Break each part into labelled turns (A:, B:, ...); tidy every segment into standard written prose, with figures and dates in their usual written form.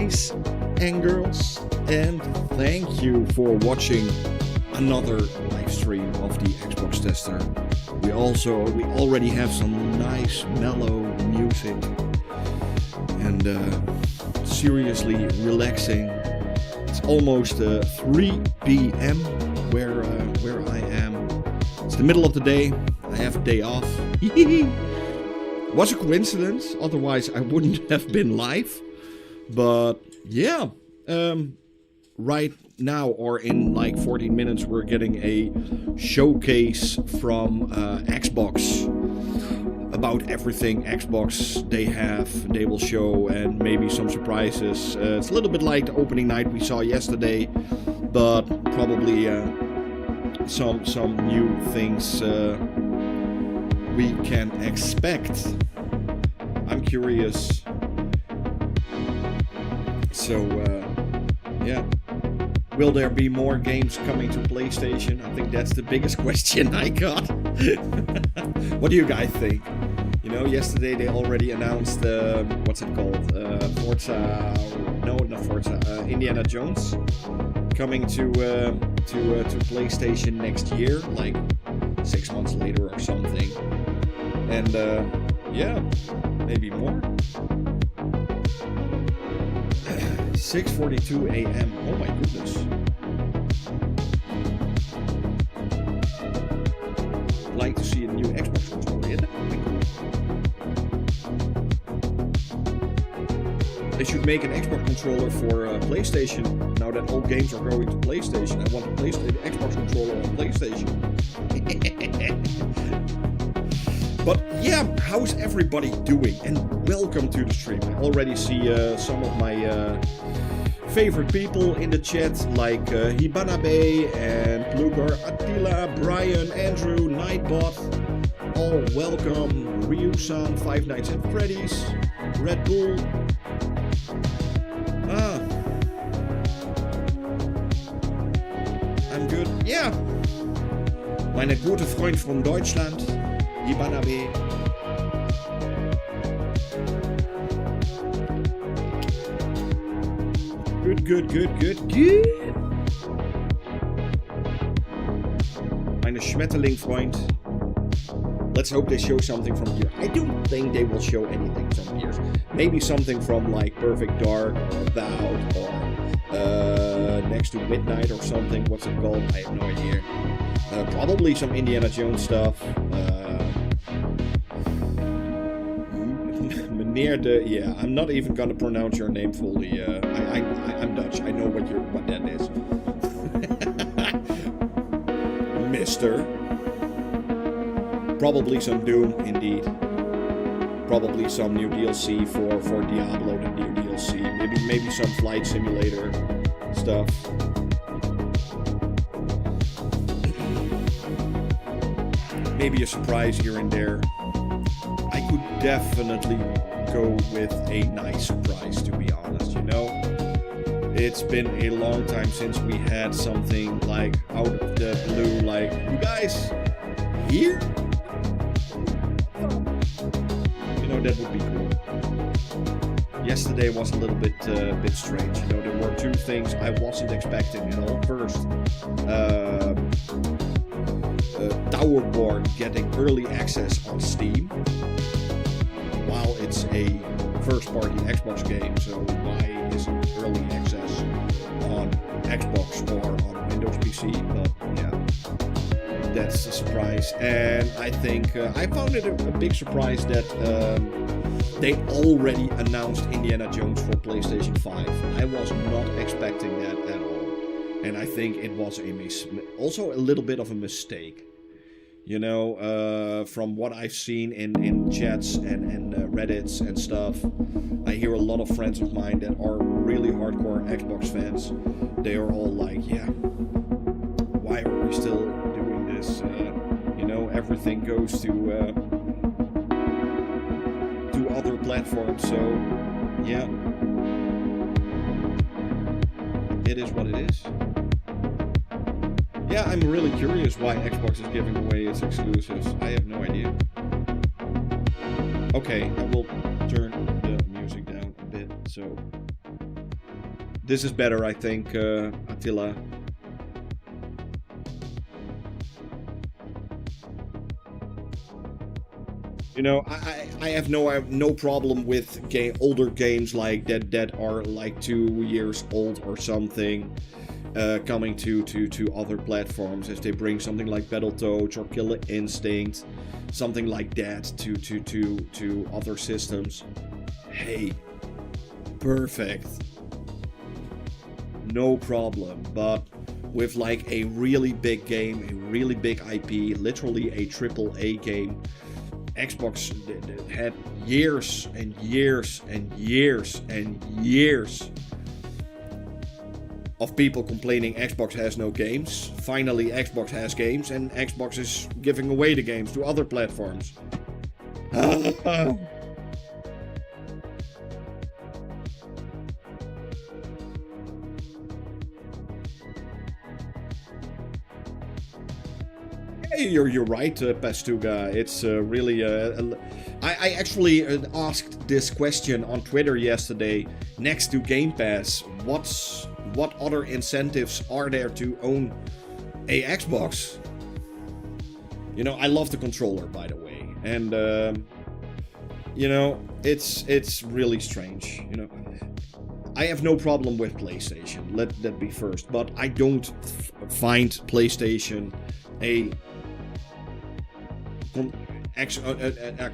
A: guys and girls, and thank you for watching another live stream of the Xbox Tester. We already have some nice mellow music and seriously relaxing. It's almost 3 p.m. where I am. It's the middle of the day. I have a day off. Was a coincidence, otherwise I wouldn't have been live. But yeah, right now or in like 14 minutes we're getting a showcase from Xbox about everything Xbox they will show, and maybe some surprises. It's a little bit like the opening night we saw yesterday, but probably some new things we can expect. I'm curious. So yeah, will there be more games coming to PlayStation? I think that's the biggest question I got. What do you guys think? You know, yesterday they already announced what's it called? Indiana Jones coming to PlayStation next year, like 6 months later or something. And yeah, maybe more. 6:42 a.m. Oh my goodness. Like to see a new Xbox console, yeah, that would be They should make an Xbox controller for PlayStation. Now that all games are going to PlayStation, I want to play the Xbox controller on PlayStation. But yeah, how's everybody doing? And welcome to the stream. I already see some of my favorite people in the chat, like Hibanabe and Bluegar, Attila, Brian, Andrew, Nightbot. All welcome. Ryu-san, Five Nights at Freddy's, Red Bull. I'm good. Yeah. Meine gute Freund von Deutschland, Hibanabe. Good. Meine Schmetterling-Freund. Let's hope they show something from here. I don't think they will show anything from here. Maybe something from like Perfect Dark or Avowed or Next to Midnight or something. What's it called? I have no idea. Probably some Indiana Jones stuff. Yeah, I'm not even gonna pronounce your name fully. I'm Dutch. I know what that is. Mister. Probably some Doom, indeed. Probably some new DLC for Diablo, the new DLC. Maybe some flight simulator stuff. Maybe a surprise here and there. I could definitely go with a nice surprise, to be honest, you know? It's been a long time since we had something like out of the blue, like, you guys here? You know, that would be cool. Yesterday was a little bit strange, you know, there were two things I wasn't expecting, you know. First, Towerborn getting early access on Steam, while it's a first-party Xbox game, so why isn't early access on Xbox or on Windows PC? But yeah, that's a surprise. And I think I found it a big surprise that they already announced Indiana Jones for PlayStation 5. I was not expecting that at all, and I think it was also a little bit of a mistake. You know, from what I've seen in chats and Reddits and stuff, I hear a lot of friends of mine that are really hardcore Xbox fans. They are all like, yeah, why are we still doing this? You know, everything goes to other platforms, so yeah, it is what it is. Yeah, I'm really curious why Xbox is giving away its exclusives. I have no idea. Okay, I will turn the music down a bit, so... This is better, I think, Attila. You know, I have no problem with older games like that are like 2 years old or something. Coming to other platforms, if they bring something like Battletoads or Killer Instinct, something like that to other systems. Hey, perfect, no problem. But with like a really big game, a really big IP, literally a AAA game, Xbox had years and years and years and years of people complaining Xbox has no games. Finally, Xbox has games, and Xbox is giving away the games to other platforms. Hey, you're right, Pastuga. It's really... I actually asked this question on Twitter yesterday. Next to Gamepass, what other incentives are there to own a Xbox? You know, I love the controller, by the way, and you know, it's really strange. You know, I have no problem with PlayStation. Let that be first, but I don't find PlayStation a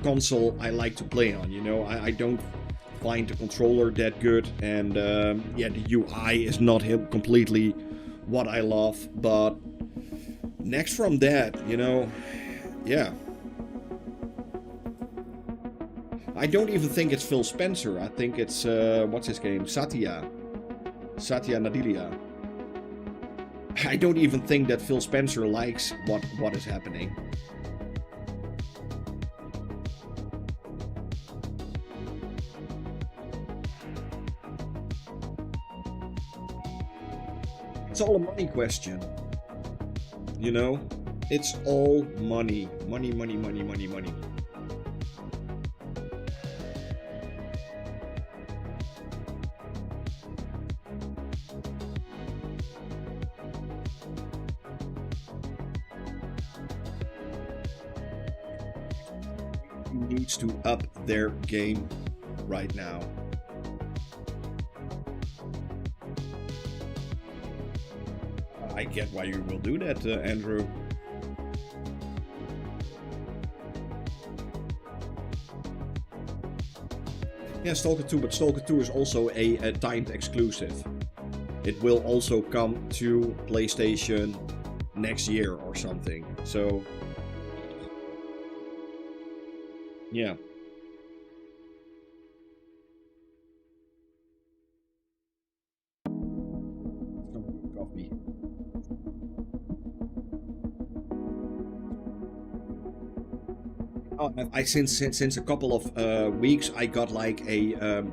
A: console I like to play on. You know, I don't find the controller that good, and yeah, the UI is not completely what I love, but next from that, you know, yeah. I don't even think it's Phil Spencer. I think it's, what's his name? Satya Nadella. I don't even think that Phil Spencer likes what is happening. It's all a money question. You know? It's all money. Money, money, money, money, money. Needs to up their game right now. I get why you will do that, Andrew. Yeah, Stalker 2, but Stalker 2 is also a timed exclusive. It will also come to PlayStation next year or something. So, yeah. Coffee. Oh, since a couple of weeks, I got like a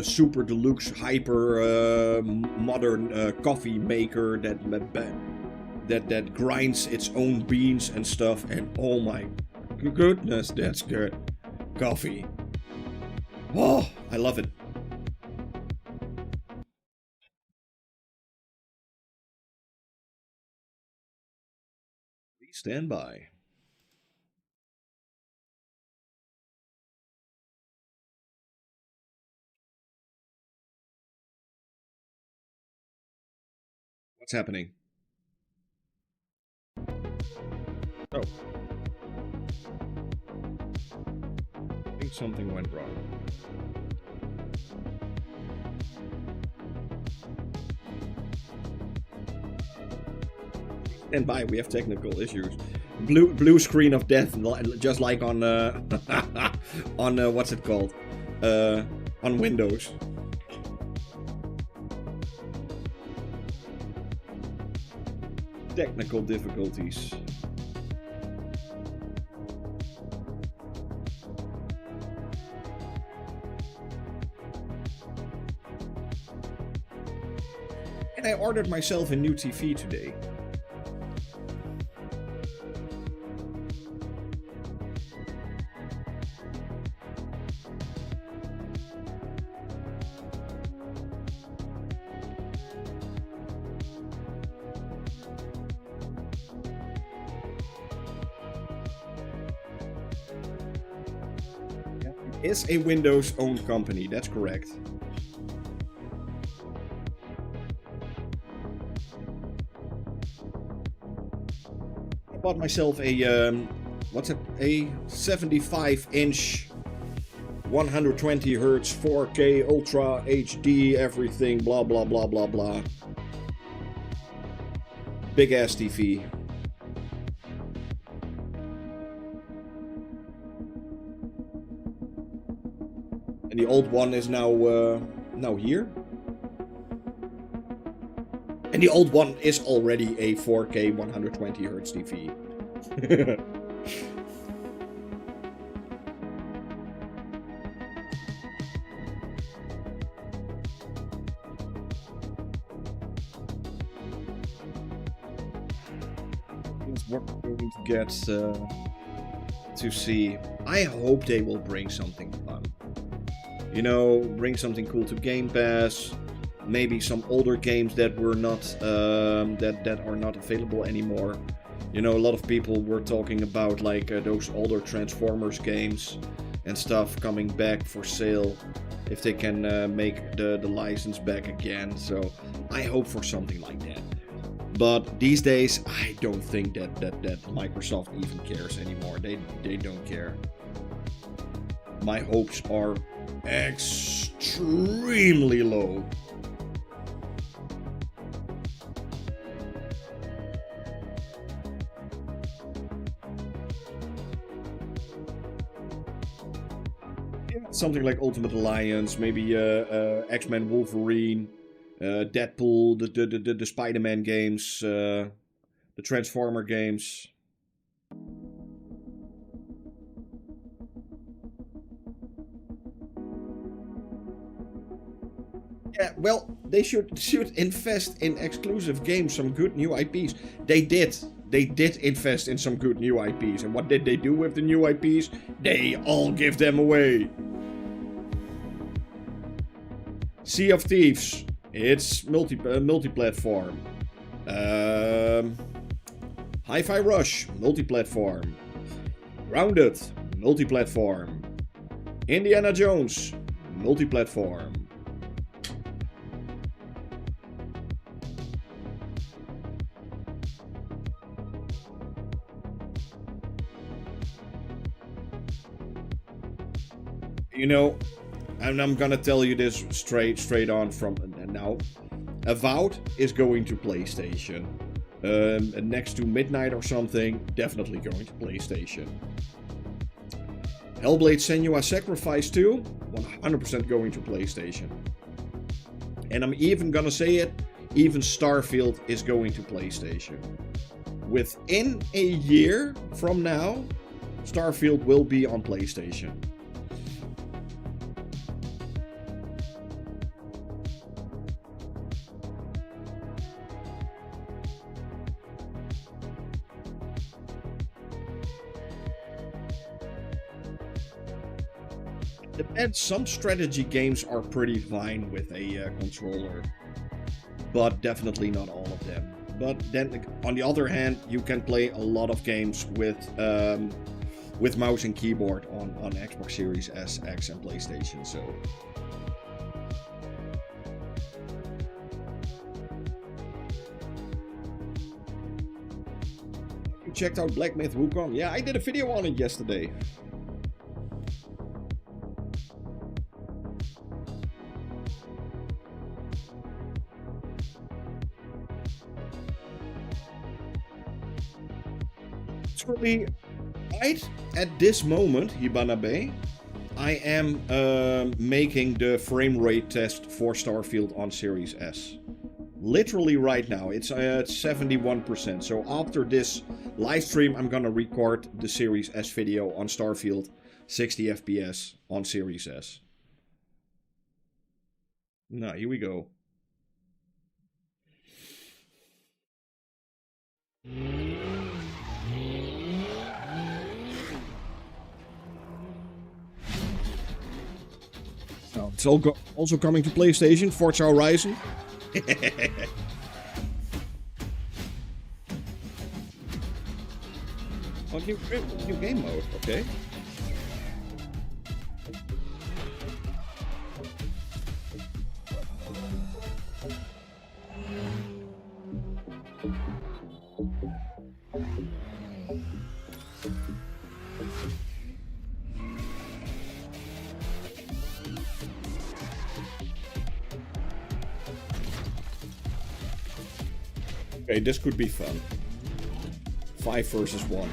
A: super deluxe, hyper modern coffee maker that grinds its own beans and stuff. And oh my goodness, that's good coffee. Oh, I love it. Please stand by. What's happening? Oh. I think something went wrong. Stand by, we have technical issues. Blue screen of death, just like on on what's it called? On Windows. Technical difficulties. And I ordered myself a new TV today. Is a Windows-owned company, that's correct. I bought myself a, what's it, a 75-inch, 120 Hz, 4K, Ultra HD, everything, blah, blah, blah, blah, blah. Big-ass TV. The old one is now here. And the old one is already a 4K 120 Hz TV. That's what we're going to get to see. I hope they will bring something fun. You know, bring something cool to Gamepass. Maybe some older games that were not that are not available anymore. You know, a lot of people were talking about like those older Transformers games and stuff coming back for sale if they can make the license back again. So I hope for something like that. But these days, I don't think that Microsoft even cares anymore. They don't care. My hopes are extremely low. Something like Ultimate Alliance, maybe X-Men Wolverine, Deadpool, the Spider-Man games, the Transformer games. Yeah, well, they should invest in exclusive games, some good new IPs. They did. They did invest in some good new IPs. And what did they do with the new IPs? They all give them away. Sea of Thieves. It's multi-platform. Hi-Fi Rush. Multi-platform. Grounded. Multi-platform. Indiana Jones. Multi-platform. You know, and I'm gonna tell you this straight on from now. Avowed is going to PlayStation. Next to Midnight or something, definitely going to PlayStation. Hellblade Senua's Sacrifice 2, 100% going to PlayStation. And I'm even gonna say it, even Starfield is going to PlayStation. Within a year from now, Starfield will be on PlayStation. Depends, some strategy games are pretty fine with a controller, but definitely not all of them. But then, on the other hand, you can play a lot of games with mouse and keyboard on Xbox Series S, X, and PlayStation. So. You checked out Black Myth Wukong? Yeah, I did a video on it yesterday. Right at this moment, Hibanabe, I am making the frame rate test for Starfield on Series S. Literally right now, it's at 71%. So after this live stream, I'm gonna record the Series S video on Starfield 60 FPS on Series S. Now, here we go. It's also coming to PlayStation, Forza Horizon. Oh, new game mode, okay. Okay, this could be fun. 5 versus 1.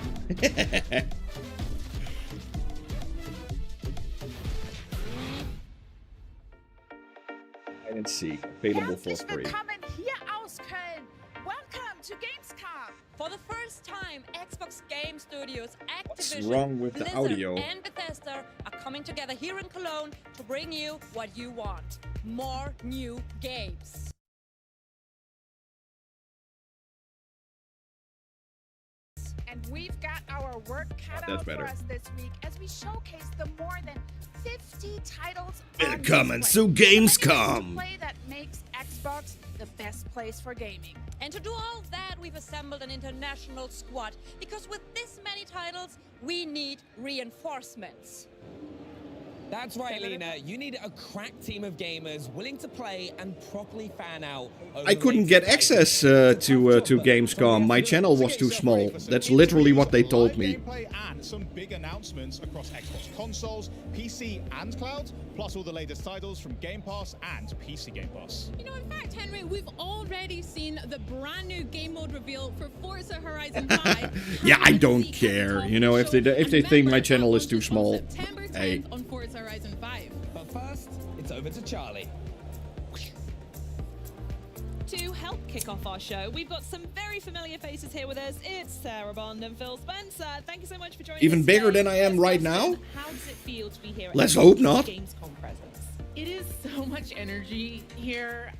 A: And see, available for free.
B: Welcome to GamesCom. For the first time, Xbox Game Studios, Activision,
A: what's wrong with the audio?
B: And Bethesda are coming together here in Cologne to bring you what you want. More new games. And we've got our work cut out for us this week as we showcase the more than 50 titles
A: Welcome to GamesCom.
B: Play that makes Xbox the best place for gaming. And to do all that, we've assembled an international squad because with this many titles, we need reinforcements.
C: That's right, Lena. You need a crack team of gamers willing to play and properly fan out.
A: I couldn't get access to Gamescom. My channel was too small. That's literally what they told me.
D: And some big announcements across Xbox consoles, PC and cloud, plus all the latest titles from Gamepass and PC Gamepass.
E: You know, in fact, Henry, we've already seen the brand new game mode reveal for Forza Horizon 5.
A: Yeah, I don't care. You know, if they think my channel is too small, hey.
E: On Forza Horizon 5.
C: But first, it's over to Charlie.
F: To help kick off our show, we've got some very familiar faces here with us. It's Sarah Bond and Phil Spencer. Thank you so much for joining us.
A: Even bigger
F: today.
A: than I am right now?
F: How does it feel to be here at
A: Let's hope not.
F: Gamescom presence?
G: It is so much energy here.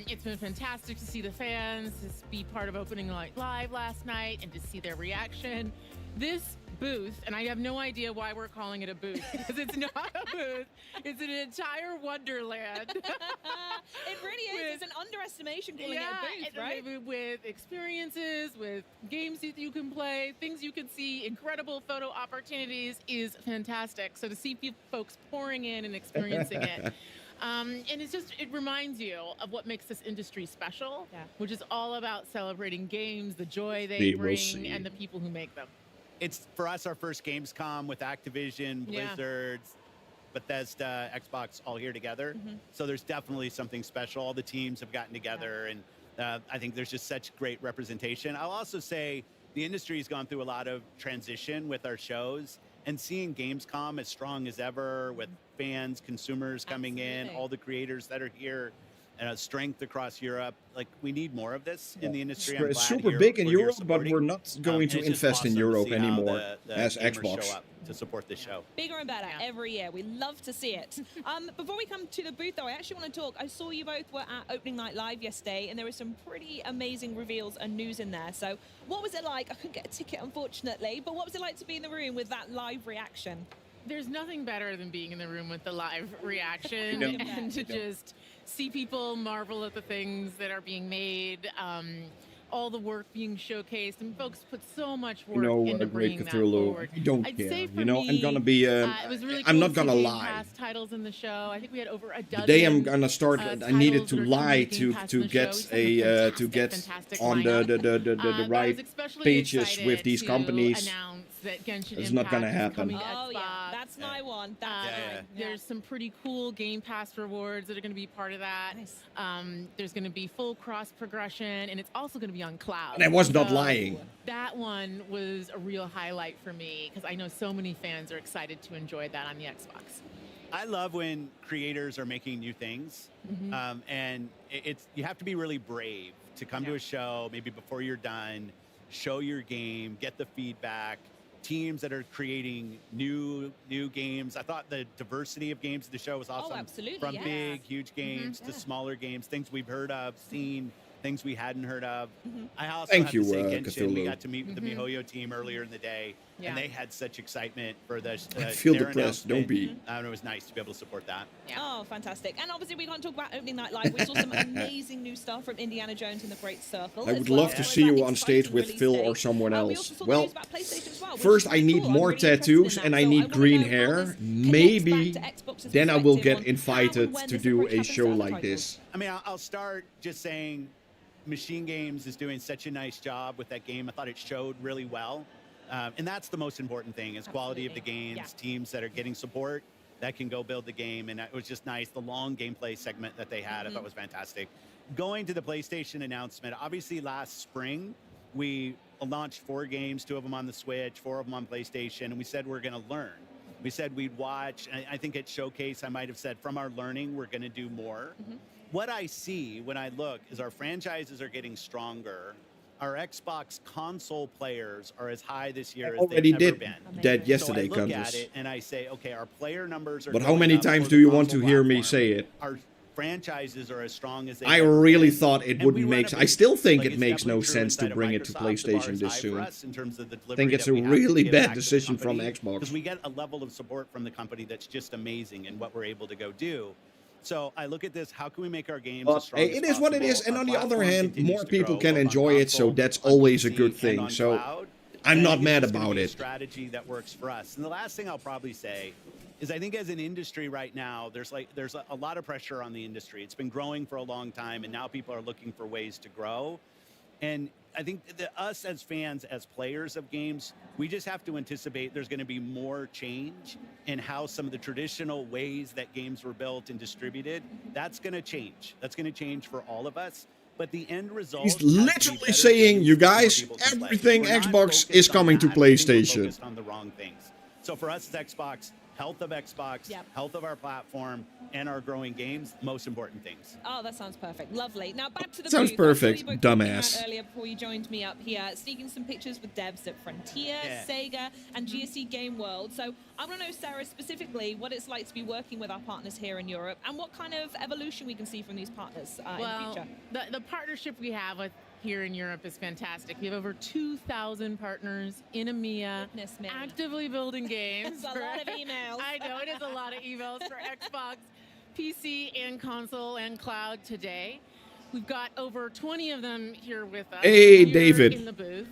G: It's been fantastic to see the fans, to be part of Opening Night Live last night, and to see their reaction. This booth, and I have no idea why we're calling it a booth, because it's not a booth. It's an entire wonderland.
F: It really is. It's an underestimation calling it a booth, right?
G: With experiences, with games that you can play, things you can see, incredible photo opportunities is fantastic. So to see folks pouring in and experiencing it. And it reminds you of what makes this industry special, which is all about celebrating games, the joy they bring, and the people who make them.
H: It's, for us, our first Gamescom with Activision, Blizzard, Bethesda, Xbox all here together. So there's definitely something special. All the teams have gotten together, and I think there's just such great representation. I'll also say the industry has gone through a lot of transition with our shows, and seeing Gamescom as strong as ever with fans, consumers coming in, all the creators that are here, strength across Europe. Like, we need more of this in the industry.
A: It's super big in Europe, but we're not going to invest in Europe anymore as Xbox.
H: Show up to support this show.
F: Bigger and better every year. We love to see it. Before we come to the booth, though, I actually want to talk. I saw you both were at Opening Night Live yesterday, and there were some pretty amazing reveals and news in there. So what was it like? I couldn't get a ticket, unfortunately, but what was it like to be in the room with that live reaction?
G: There's nothing better than being in the room with the live reaction and to just see people marvel at the things that are being made, all the work being showcased, and folks put so much work into bringing that forward.
A: I don't care. You know, I'm gonna be.
G: It was really cool.
A: I'm not gonna
G: to see
A: lie.
G: Gamepass titles in the show. I think we had over a dozen.
A: The day I'm gonna start, I needed to lie to get on the right pages with these companies. It's not gonna happen.
F: Oh yeah, that's my one.
G: There's some pretty cool Game Pass rewards that are going to be part of that.
F: Nice.
G: There's going to be full cross progression, and it's also going to be on cloud.
A: And I was not lying.
G: That one was a real highlight for me because I know so many fans are excited to enjoy that on the Xbox.
H: I love when creators are making new things, and you have to be really brave to come to a show maybe before you're done, show your game, get the feedback. Teams that are creating new games. I thought the diversity of games at the show was awesome.
F: Oh, absolutely.
H: From big, huge games to smaller games, things we've heard of, seen, things we hadn't heard of. I also have to say Genshin. We got to meet with the MiHoYo team earlier in the day, and they had such excitement for the
A: I feel depressed. Don't be.
H: And it was nice to be able to support that.
F: Oh, fantastic. And obviously, we can't talk about Opening Night Live. We saw some amazing new stuff from Indiana Jones and the Great Circle.
A: I would love to see you on stage with Phil or someone else. Well, first I need more tattoos and I need green hair. Maybe then I will get invited to do a show like this.
H: I mean, I'll start just saying Machine Games is doing such a nice job with that game. I thought it showed really well. And that's the most important thing is quality of the games, teams that are getting support that can go build the game. And it was just nice. The long gameplay segment that they had, I thought was fantastic. Going to the PlayStation announcement, obviously last spring, we launched 4 games, 2 of them on the Switch, 4 of them on PlayStation, and we said we're going to learn. We said we'd watch. I think at Showcase, I might have said from our learning, we're going to do more. What I see when I look is our franchises are getting stronger. Our Xbox console players are as high this year as they've ever been.
A: That yesterday,
H: so I look at it and I say, okay, our player numbers are.
A: But how many times do you want to hear me say it?
H: Our franchises are as strong as they.
A: I really thought it wouldn't make. I still think it makes no sense to bring it to PlayStation this soon. I think it's a really bad decision from Xbox.
H: Because we get a level of support from the company that's just amazing in what we're able to go do. So I look at this, how can we make our games as strong as possible?
A: It is what it is, and on the other hand, more people can enjoy it, so that's always a good thing. So I'm not mad about it.
H: Strategy that works for us. And the last thing I'll probably say is I think as an industry right now, there's a lot of pressure on the industry. It's been growing for a long time, and now people are looking for ways to grow. And I think that us as fans, as players of games, we just have to anticipate there's going to be more change in how some of the traditional ways that games were built and distributed. That's going to change. That's going to change for all of us. But the end result.
A: He's literally saying, you guys, everything Xbox is coming to PlayStation.
H: We're focused on the wrong things. So for us as Xbox, health of Xbox, health of our platform, and our growing games, most important things.
F: Oh, that sounds perfect. Lovely. Now back to the
A: Sounds
F: booth.
A: perfect,
F: I saw you both
A: dumbass.
F: talking earlier before you joined me up here, sneaking some pictures with devs at Frontier, Sega, and GSC Game World. So I want to know, Sarah, specifically what it's like to be working with our partners here in Europe, and what kind of evolution we can see from these partners in the future.
G: The partnership we have with here in Europe is fantastic. We have over 2,000 partners in EMEA actively building games.
F: That's a lot of emails.
G: I know, it is a lot of emails for Xbox, PC, and console and cloud today. We've got over 20 of them here with us.
A: Hey,
G: here
A: David.
G: In the booth.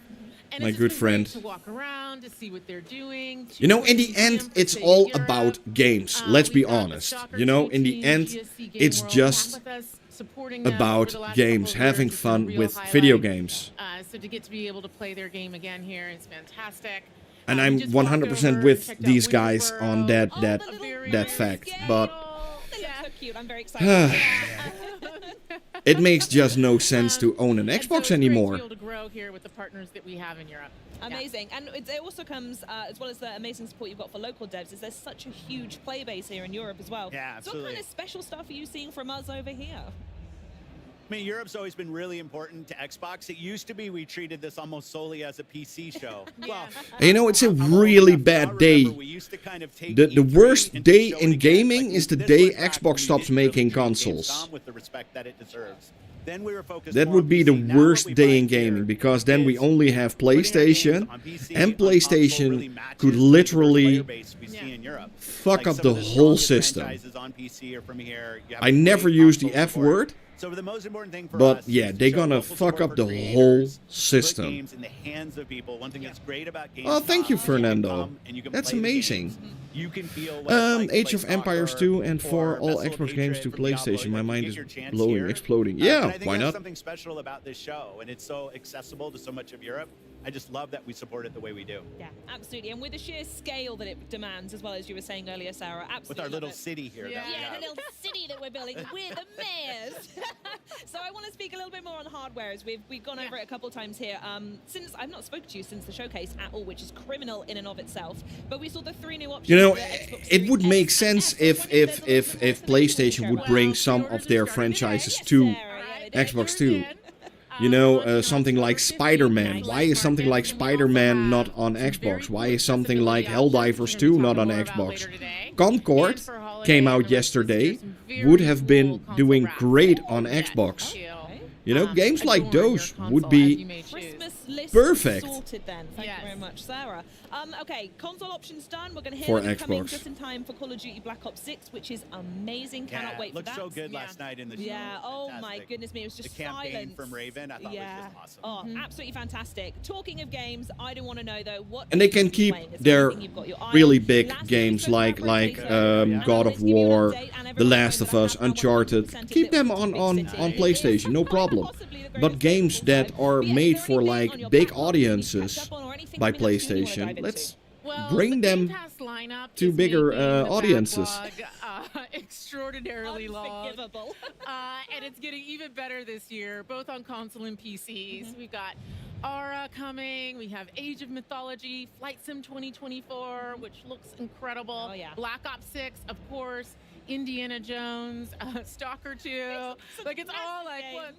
G: And
A: My
G: it's
A: good
G: just been great
A: friend.
G: to walk around, to see what they're doing.
A: You know, in the end, it's all about games. Let's be
G: We've got the
A: honest.
G: Stalker
A: You know, in
G: team,
A: the end,
G: GSC Game
A: it's
G: World,
A: just
G: back with us, supporting them over
A: about
G: the last
A: games,
G: couple of
A: having
G: years. It's been a
A: fun
G: real
A: with
G: highlight.
A: video games.
G: So to get to be able to play their game again here is fantastic.
A: And
G: We
A: I'm
G: just walked
A: 100%
G: over,
A: with
G: checked out
A: these guys
G: Winterboro.
A: on that
F: Oh,
A: that
F: the little
G: very
A: that
G: nice
A: fact.
G: scale.
A: But
F: They look so cute. I'm very excited.
A: it makes just no sense to own an
G: And so
A: Xbox
G: it's great
A: anymore.
G: to be able to grow here with the partners that we have in Europe.
F: Amazing. And it also comes, as well as the amazing support you've got for local devs, is there's such a huge player base here in Europe as well.
H: Yeah,
F: So
H: absolutely.
F: what kind of special stuff are you seeing from us over here?
H: I mean, Europe's always been really important to Xbox. It used to be we treated this almost solely as a PC show. Well,
A: You know, it's a
H: I'm old
A: really
H: enough now,
A: bad day.
H: remember, we used to kind of take
A: The
H: E3
A: worst
H: and
A: day
H: show
A: in
H: it again.
A: gaming
H: Like,
A: is the
H: this
A: day
H: was back
A: Xbox
H: when we
A: stops
H: didn't really
A: making
H: treat
A: consoles.
H: Gamescom with the respect that it deserves. Then we were focused
A: That
H: more
A: would
H: on
A: be the
H: PC. Now what
A: worst
H: we
A: day
H: find
A: in gaming,
H: here
A: because then we
H: is
A: only have
H: putting our games
A: PlayStation,
H: on PC,
A: and
H: on console
A: PlayStation
H: really matches
A: could
H: the
A: literally
H: player base we see in Europe.
A: fuck
H: Like
A: up
H: some
A: the
H: of
A: whole
H: strongest
A: system.
H: franchises on PC are from here. You have
A: I
H: great
A: never use the
H: console
A: F
H: support.
A: word,
H: So the most important thing for
A: but
H: us
A: yeah,
H: is to
A: they're
H: show
A: gonna
H: local
A: fuck
H: support
A: up
H: for
A: the
H: creators,
A: whole
H: put
A: system.
H: games in the hands of people. One thing that's great about GameStop
A: Oh, thank you,
H: is you can
A: Fernando.
H: come and you can
A: That's
H: play the
A: amazing.
H: games. You can feel what it's like to
A: Age
H: play
A: of Empires
H: Stalker
A: 2 and for
H: or
A: all
H: Vessel of
A: Xbox games
H: Hatred
A: to
H: from Diablo.
A: PlayStation. My
H: Like, you
A: mind
H: get
A: is
H: your chance
A: blowing,
H: here.
A: exploding.
H: And
A: Yeah,
H: I think
A: why
H: that's
A: not?
H: something special about this show, and it's so accessible to so much of Europe. I just love that we support it the way we do.
F: Yeah, absolutely. And with the sheer scale that it demands, as well as you were saying earlier, Sarah, absolutely.
H: With our
F: love
H: little
F: it.
H: city here. that we
F: Yeah,
H: have.
F: the little city that we're building. We're the mayors. So I want to speak a little bit more on hardware, as we've gone over it a couple of times here. Since I've not spoken to you since the showcase at all, which is criminal in and of itself. But we saw the 3 new options.
A: You know,
F: for the Xbox
A: it would
F: Series
A: make
F: S and
A: sense
F: X. I was wondering
A: if
F: there's a little bit more
A: PlayStation would
F: about
A: bring
G: Well,
A: some
G: pre-orders
A: of their
G: are starting today.
A: franchises
F: Yes,
A: to
F: Sarah, yeah, they did.
A: Xbox 2.
G: Again.
A: You know,
G: Launching on
A: something like
G: October 15th.
A: Spider-Man. Why is something like
G: We also
A: Spider-Man
G: have
A: not on
G: some very
A: Xbox?
G: cool
A: Why is something like
G: accessibility options
A: Helldivers
G: we're
A: 2
G: gonna be
A: not on
G: talking more about
A: Xbox?
G: later today.
A: Concord
G: And for holiday
A: came
G: and
A: out
G: the rest of this
A: yesterday,
G: year, some very
A: would have been
G: cool console
A: doing
G: wraps.
A: great on
G: Yes,
A: Xbox.
G: too.
A: You know, games like
G: adorn your
A: those
G: console
A: would
G: as
A: be
G: you may choose.
F: Christmas list
A: perfect.
F: sorted then. Thank
G: Yes.
F: you very much, Sarah. Okay, console options done. We're going to
A: For
F: hear them coming
A: Xbox.
F: just in time for Call of Duty Black Ops 6, which is amazing. Cannot
H: Yeah,
F: wait for
H: looked
F: that.
H: so good
G: Yeah.
H: last night in the show.
F: Yeah, oh my
H: Fantastic.
F: goodness me, it was just
H: The campaign
F: silence.
H: from Raven, I thought was just awesome.
F: Oh, absolutely fantastic. Talking of games, I do want to know though what
A: And they
F: games
A: can
F: you've been
A: keep
F: playing. Is there
A: their
F: anything you've got your eye
A: really
F: on?
A: big
F: Last week we
A: games
F: spoke
A: like
F: about Rotate,
A: God of
F: let's give you an
A: War,
F: update, and
A: The
F: everyone
A: Last
F: knows
A: of
F: that
A: Us,
F: I have
A: Uncharted.
F: 100%
A: Keep them
F: of
A: on
F: Big City.
A: PlayStation, no
F: Quite
A: problem.
F: possibly the
A: But
F: greatest
A: games
F: game
A: that
F: of all
A: are
F: time.
A: made
F: Is there
A: for
F: anything
A: like
F: on your
A: big
F: backlog that you need to catch
A: audiences
F: up on, or anything
A: by
F: coming up soon you wanna
A: PlayStation.
F: dive into?
A: Let's
G: Well,
A: bring
G: the
A: them
G: Game Pass lineup
A: to
G: is
A: bigger,
G: making the
A: audiences.
G: backlog, extraordinarily long.
F: Unforgivable.
G: And it's getting even better this year, both on console and PCs. We've got Aura coming. We have Age of Mythology, Flight Sim 2024, which looks incredible.
F: Oh, yeah.
G: Black Ops 6, of course. Indiana Jones, Stalker 2. Like, it's all like, what,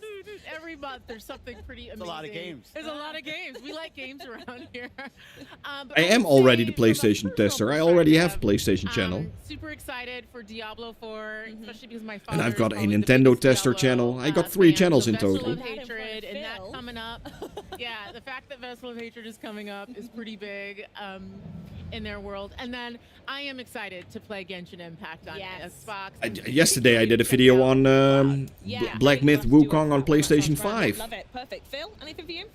G: every month there's something pretty amazing.
H: a lot of games.
G: There's a lot of games. We like games around here. But
A: I am
G: would
A: already
G: say
A: the
G: from a
A: PlayStation
G: personal
A: tester. I already have a
G: perspective,
A: PlayStation channel.
G: Super excited for Diablo 4, especially because my father
A: And I've
G: is
A: got a
G: probably the
A: Nintendo
G: biggest
A: tester
G: Diablo,
A: channel. I got 3
G: fan,
A: channels
G: so
A: in
G: Vessel
A: total.
G: of Hatred, and that
F: Phil.
G: coming up. Yeah, the fact that Vessel of Hatred is coming up is pretty big in their world. And then I am excited to play Genshin Impact on
F: Yes.
G: Xbox.
A: Yesterday I did a video on
F: Yeah.
A: Black Myth
F: We'll have to do
A: Wukong
F: a
A: on
F: proper
A: PlayStation
F: first round.
A: 5.
F: Love it. Perfect. Phil, anything for you?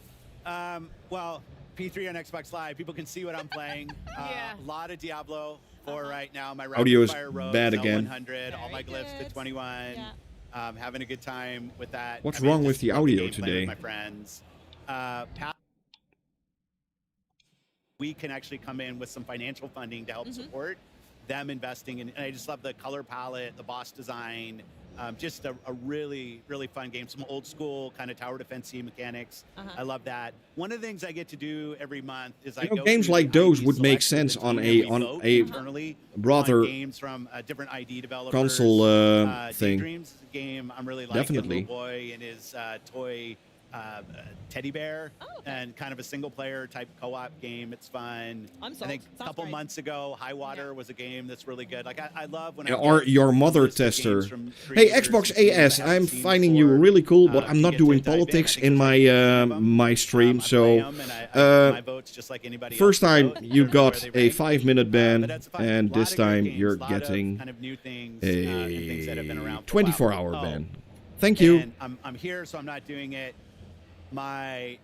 H: Well, P3 on Xbox Live, people can see what I'm playing.
G: Yeah.
H: A lot of Diablo. 4 right now. My
A: Audio is
H: Fire Rogues,
A: bad again.
H: L100, all my glyphs to 21.
F: Yeah.
H: Having a good time with that.
A: What's wrong with the audio today?
H: With my friends. We can actually come in with some financial funding to help support them investing in, and I just love the color palette, the boss design, just a really, really fun game. Some old school kind of tower defense mechanics. I love that. One of the things I get to do every month is
A: games like those would make sense on a broader
H: games from different ID developers.
A: Console thing.
H: Dreams game I'm really liking.
A: Definitely.
H: Little boy and his toy teddy bear, and kind of a single player type co-op game. It's fun.
F: I'm sold.
H: I think a couple months ago, High Water was a game that's really good. Like I love when
A: or your mother tester. Hey, Xbox AS, I'm finding you really cool, but I'm not doing politics in my my stream. So first time you got a 5-minute ban, and this time you're getting a 24-hour ban. Thank you.
H: And I'm here, so I'm not doing it. My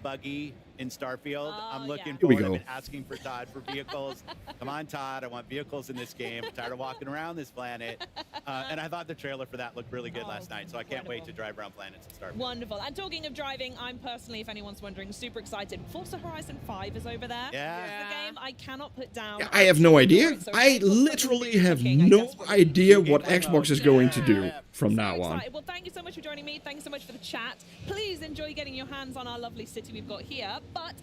H: buggy in Starfield. I'm looking forward. I've been asking for Todd for vehicles. Come on, Todd. I want vehicles in this game. I'm tired of walking around this planet. And I thought the trailer for that looked really good last night. So I can't wait to drive around planets in Starfield.
F: Wonderful. And talking of driving, I'm personally, if anyone's wondering, super excited. Forza Horizon 5 is over there.
H: Yeah.
F: It's the game I cannot put down.
A: I have no idea. I literally have no idea what Xbox is going to do from now on.
F: Well, thank you so much for joining me. Thanks so much for the chat. Please enjoy getting your hands on our lovely city we've got here. But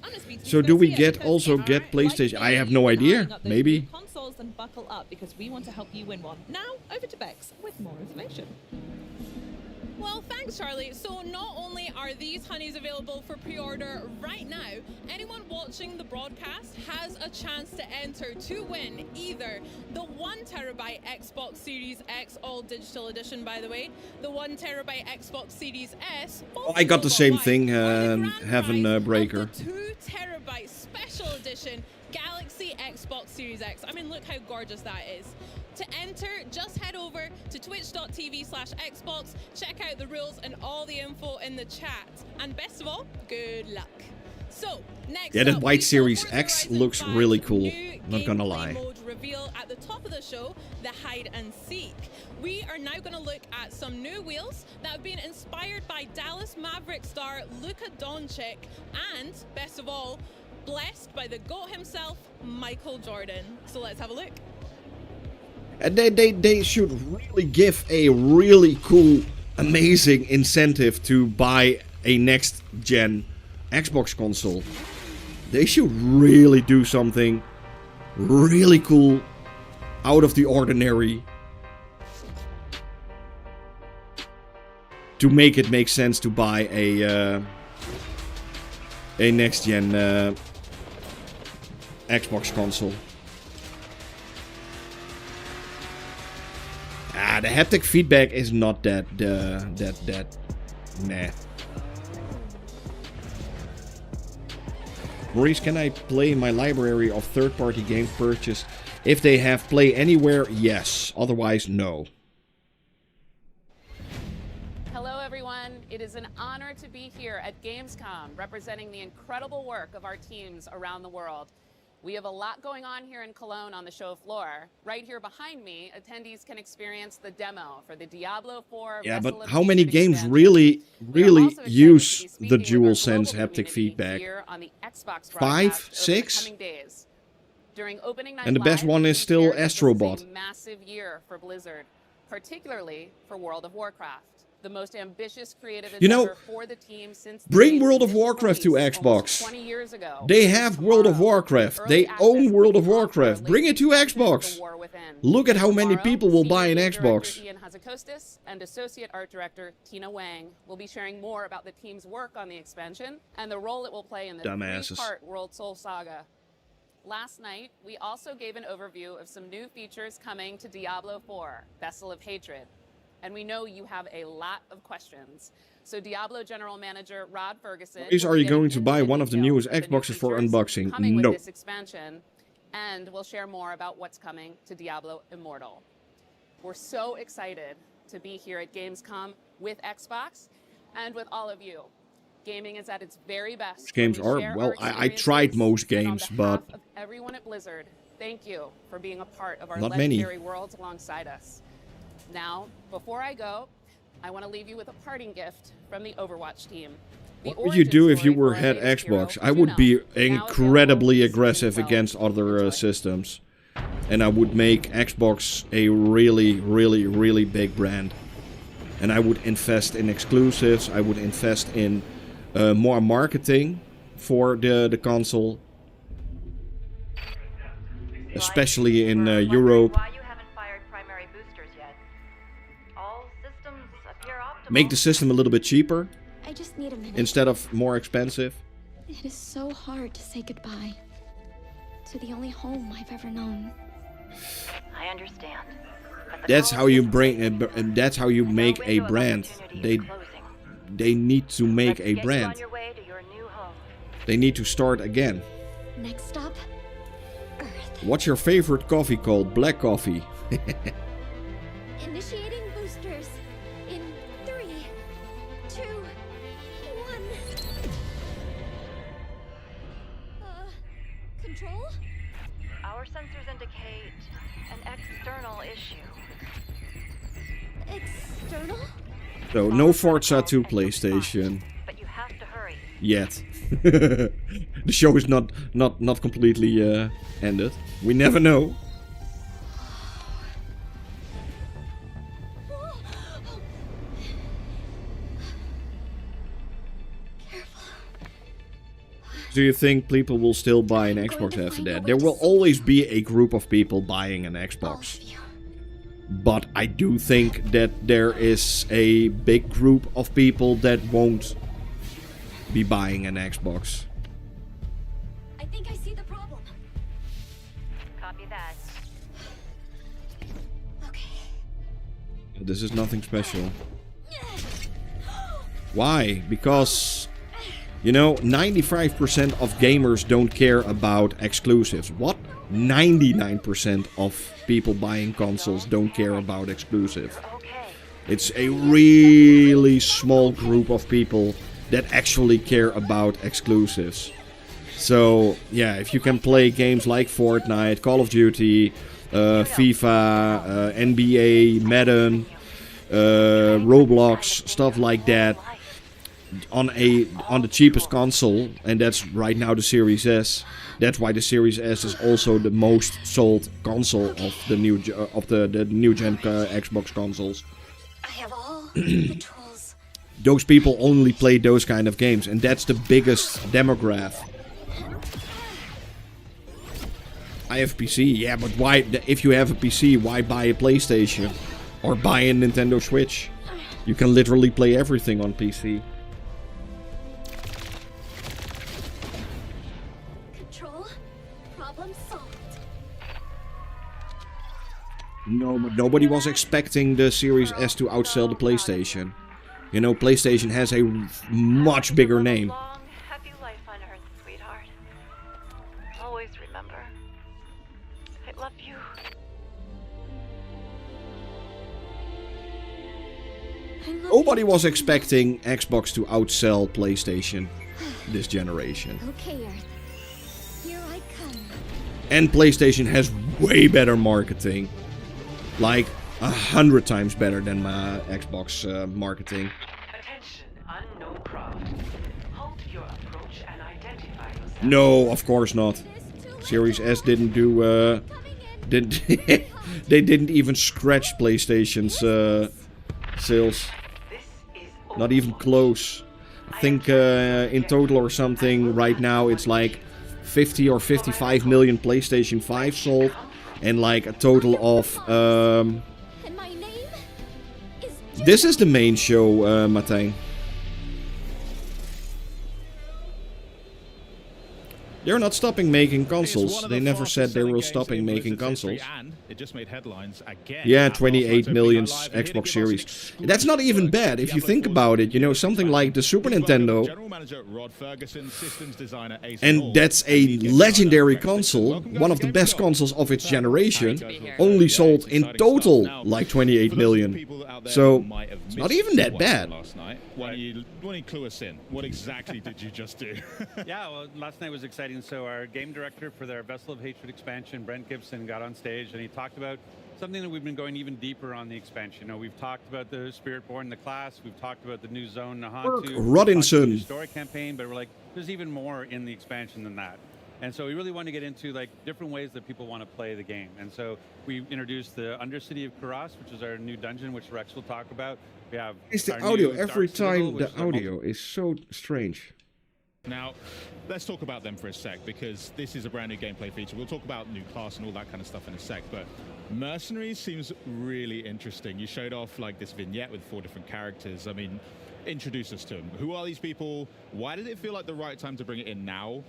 A: so do we get PlayStation? I have no idea. Maybe.
F: Consoles, then buckle up because we want to help you win one. Now over to Bex with more information.
E: Well, thanks, Charlie. So not only are these honeys available for pre-order right now, anyone watching the broadcast has a chance to enter to win either the 1TB Xbox Series X All Digital Edition, by the way, the 1TB Xbox Series S.
A: Oh, I got the same thing, Heaven Breaker.
E: The 2TB Special Edition Galaxy Xbox Series X. I mean, look how gorgeous that is. To enter, just head over to twitch.tv/Xbox, check out the rules and all the info in the chat. And best of all, good luck. So, next
A: that
E: up,
A: white Series X looks really cool, not gonna lie.
E: Mode reveal at the top of the show, the hide and seek. We are now going to look at some new wheels that have been inspired by Dallas Maverick star Luka Doncic and, best of all, blessed by the GOAT himself, Michael Jordan. So let's have a look.
A: And they should really give a really cool, amazing incentive to buy a next-gen Xbox console. They should really do something really cool, out of the ordinary, to make it make sense to buy a next-gen Xbox console. The haptic feedback is not that meh. Maurice, can I play my library of third-party games purchased? If they have Play Anywhere, yes. Otherwise, no.
I: Hello, everyone. It is an honor to be here at GamesCom, representing the incredible work of our teams around the world. We have a lot going on here in Cologne on the show floor. Right here behind me, attendees can experience the demo for the Diablo IV.
A: Yeah, but how many games really use the DualSense haptic feedback? 5, 6?
I: During opening night
A: and the best one is still Astrobot.
I: A massive year for Blizzard, particularly for World of Warcraft. The most ambitious creative endeavor for the team since
A: bring World of Warcraft to Xbox.
I: 20 years ago.
A: They have World of Warcraft. They own World of Warcraft. Bring it to Xbox. Look at how many people will buy an Xbox.
I: Ian Hazakostas and Associate Art Director Tina Wang will be sharing more about the team's work on the expansion and the role it will play in the three-part World Soul Saga. Last night, we also gave an overview of some new features coming to Diablo IV, Vessel of Hatred. And we know you have a lot of questions. So Diablo General Manager Rod Ferguson...
A: Are you going to buy one of the newest Xboxes for unboxing? No.
I: With this expansion, and we'll share more about what's coming to Diablo Immortal. We're so excited to be here at Gamescom with Xbox and with all of you. Gaming is at its very best.
A: Games are, well, I tried most games, but...
I: of everyone at Blizzard, Thank you for being a part of our
A: Not many.
I: legendary worlds alongside us. Now, before I go, I want to leave you with a parting gift from the Overwatch team.
A: What would you do if you were head Xbox? I would be incredibly aggressive against other systems. And I would make Xbox a really, really, really big brand. And I would invest in exclusives. I would invest in more marketing for the console. Especially in Europe. Make the system a little bit cheaper.
J: I just need a minute.
A: Instead of more expensive.
J: It is so hard to say goodbye to the only home I've ever known.
K: I understand.
A: That's how you bring. That's how you make a brand. They need to make a brand. They need to start again.
J: Next stop, Earth.
A: What's your favorite coffee called? Black coffee.
J: Initiating boosters in 3, 2, 1. Control?
K: Our sensors indicate an external issue.
J: External?
A: So no Forza 2 PlayStation.
K: But you have to hurry.
A: Yet. The show is not completely ended. We never know. Do you think people will still buy an Xbox after that? There will always be a group of people buying an Xbox. But I do think that there is a big group of people that won't be buying an Xbox.
J: I think I see the problem.
K: Copy that.
J: Okay.
A: This is nothing special. Why? Because, you know, 95% of gamers don't care about exclusives. What? 99% of people buying consoles don't care about exclusive. It's a really small group of people that actually care about exclusives. So, yeah, if you can play games like Fortnite, Call of Duty, FIFA, NBA, Madden, Roblox, stuff like that, on the cheapest console, and that's right now the Series S. That's why the Series S is also the most sold console of the new gen Xbox consoles.
J: I have all the tools.
A: Those people only play those kind of games, and that's the biggest demographic. I have PC, yeah, but why? If you have a PC, why buy a PlayStation or buy a Nintendo Switch? You can literally play everything on PC. No, but nobody was expecting the Series S to outsell the PlayStation. You know, PlayStation has a much bigger name.
K: Happy life on Earth, sweetheart. Always remember, I love you.
A: Nobody was expecting Xbox to outsell PlayStation this generation.
J: Okay, Earth. Here I come.
A: And PlayStation has way better marketing. Like 100 times better than my Xbox marketing.
K: Attention, unknown craft. Halt your approach and identify yourself.
A: No, of course not. Series S didn't do. They didn't even scratch PlayStation's sales. Not even close. I think in total or something right now it's like 50 or 55 million PlayStation 5 sold. And like a total of... This is the main show, Martijn. They're not stopping making consoles. They never said they were stopping making consoles.
D: It just made headlines again.
A: Yeah, 28 million Xbox Series. That's not even bad if you think about it. You know, something like the Super Nintendo. And that's a legendary console, one of the best consoles of its generation, only sold in total like 28 million. So, it's not even that bad.
D: Why don't you clue us in? What exactly did you just do?
L: Yeah, well, last night was exciting. So our game director for their Vessel of Hatred expansion, Brent Gibson, got on stage and he talked about something that we've been going even deeper on the expansion. You know, we've talked about the Spiritborn, the class. We've talked about the new zone, Nahantu.
A: Rodinson.
L: The story campaign, but we're like, there's even more in the expansion than that. And so we really want to get into like different ways that people want to play the game. And so we introduced the Undercity of Kuras, which is our new dungeon, which Rex will talk about. We have
A: the audio every time. The audio is so strange.
D: Now, let's talk about them for a sec, because this is a brand new gameplay feature. We'll talk about new class and all that kind of stuff in a sec, but Mercenaries seems really interesting. You showed off like this vignette with 4 different characters. I mean, introduce us to them. Who are these people? Why did it feel like the right time to bring it in now?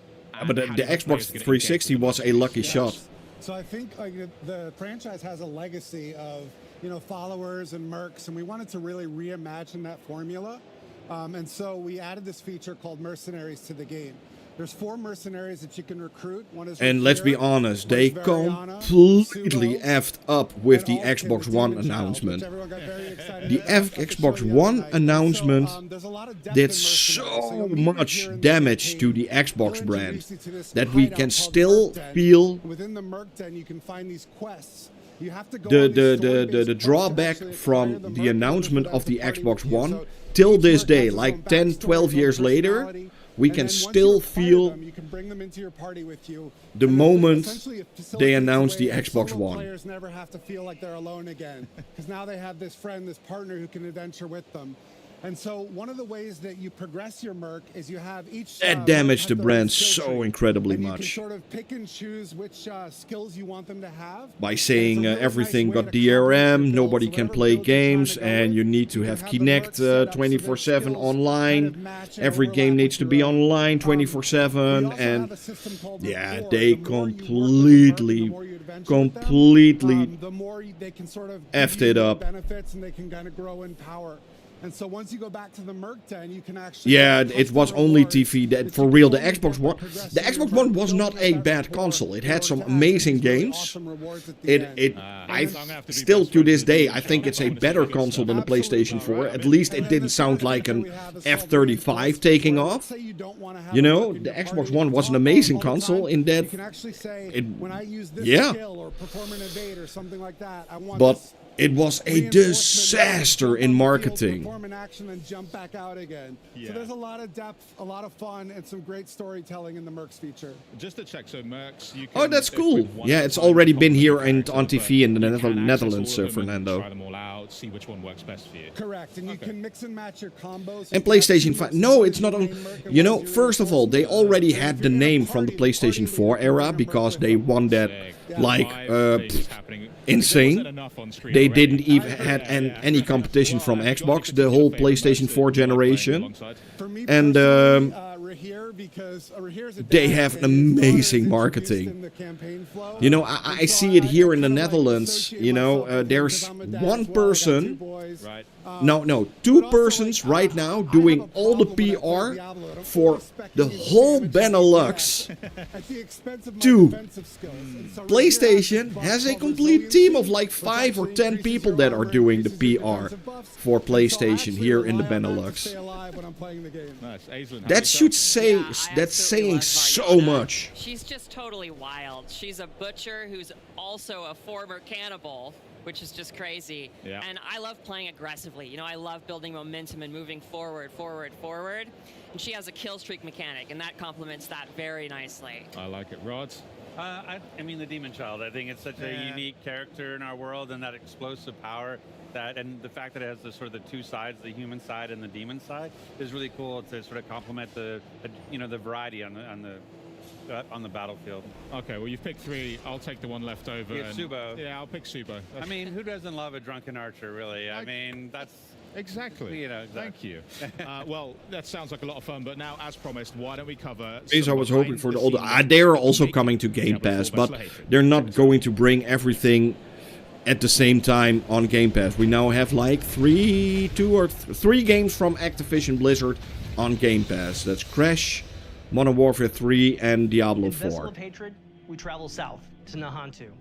A: But the Xbox 360 was a lucky shot.
M: So I think like the franchise has a legacy of, you know, followers and mercs, and we wanted to really reimagine that formula. And so we added this feature called Mercenaries to the game. There's 4 mercenaries that you can recruit. One is
A: and let's be honest, they completely effed up with the Xbox One announcement. The Xbox One announcement did so much damage to the Xbox brand that we can still feel
M: within the Merc Den. You can find these quests. You have to go
A: the drawback from the announcement of the Xbox One till this day, like 10, 12 years later. We can still feel the moment they announced the Xbox One.
M: Players never have to feel like they're alone again, because now they have this friend, this partner who can adventure with them. And so one of the ways that you progress your merc is you have each
A: that damaged the brand so incredibly much.
M: You can sort of pick and choose which skills you want them to have.
A: By saying everything got DRM, nobody can play games, and you need to have Kinect 24/7 online. Every game needs to be online 24/7, and yeah, they completely effed it up.
M: Benefits, and they can kind of grow in power. And so once you go back to the Merc Den, you can actually...
A: Yeah, it was only TV. That for real, the Xbox One was not a bad console. It had some amazing games. I still to this day, I think it's a better console than the PlayStation 4. At least it didn't sound like an F-35 taking off. You know, the Xbox One was an amazing console in that... Yeah. But... it was a disaster in marketing.
M: So there's a lot of depth, a lot of fun, and some great storytelling in the Mercs feature.
D: Just to check, so Mercs, you can...
A: Oh, that's cool. Yeah, it's already been here on TV in the Netherlands, Fernando.
D: Try them all out, see which one works best for you.
M: Correct, and you can mix and match your combos.
A: And PlayStation 5. No, it's not on... You know, first of all, they already had the name from the PlayStation 4 era because they won that, like, insane. They didn't even had any competition from Xbox the whole PlayStation 4 generation, and they have an amazing marketing. You know, I see it here in the Netherlands. You know, there's one person, no, 2 persons right now doing all the PR for the whole Benelux. 2. PlayStation has a complete team of like 5 or 10 people that are doing the PR for PlayStation here in the Benelux. That should say, that's saying so much.
N: She's just totally wild. She's a butcher who's also a former cannibal, which is just crazy. Yeah. And I love playing aggressively. You know, I love building momentum and moving forward. And she has a kill streak mechanic, and that complements that very nicely.
D: I like it. Rod?
L: I mean, the Demon Child. I think it's such a unique character in our world, and that explosive power, and the fact that it has the sort of the 2 sides, the human side and the demon side, is really cool to sort of complement the variety on the battlefield.
D: Okay, well, you've picked 3. I'll take the one left over.
L: Yeah, Subo.
D: Yeah, I'll pick Subo.
L: I mean, who doesn't love a drunken archer, really? I mean, that's...
D: Exactly.
L: You know,
D: Thank you. Well, that sounds like a lot of fun, but now, as promised, why don't we cover...
A: I was hoping for the older... they are also coming to Game Pass, but they're not going to bring everything at the same time on Game Pass. We now have like 3 games from Activision Blizzard on Game Pass. That's Crash, Modern Warfare 3, and Diablo 4.
O: In Vessel of Hatred, we travel south to Nahantu,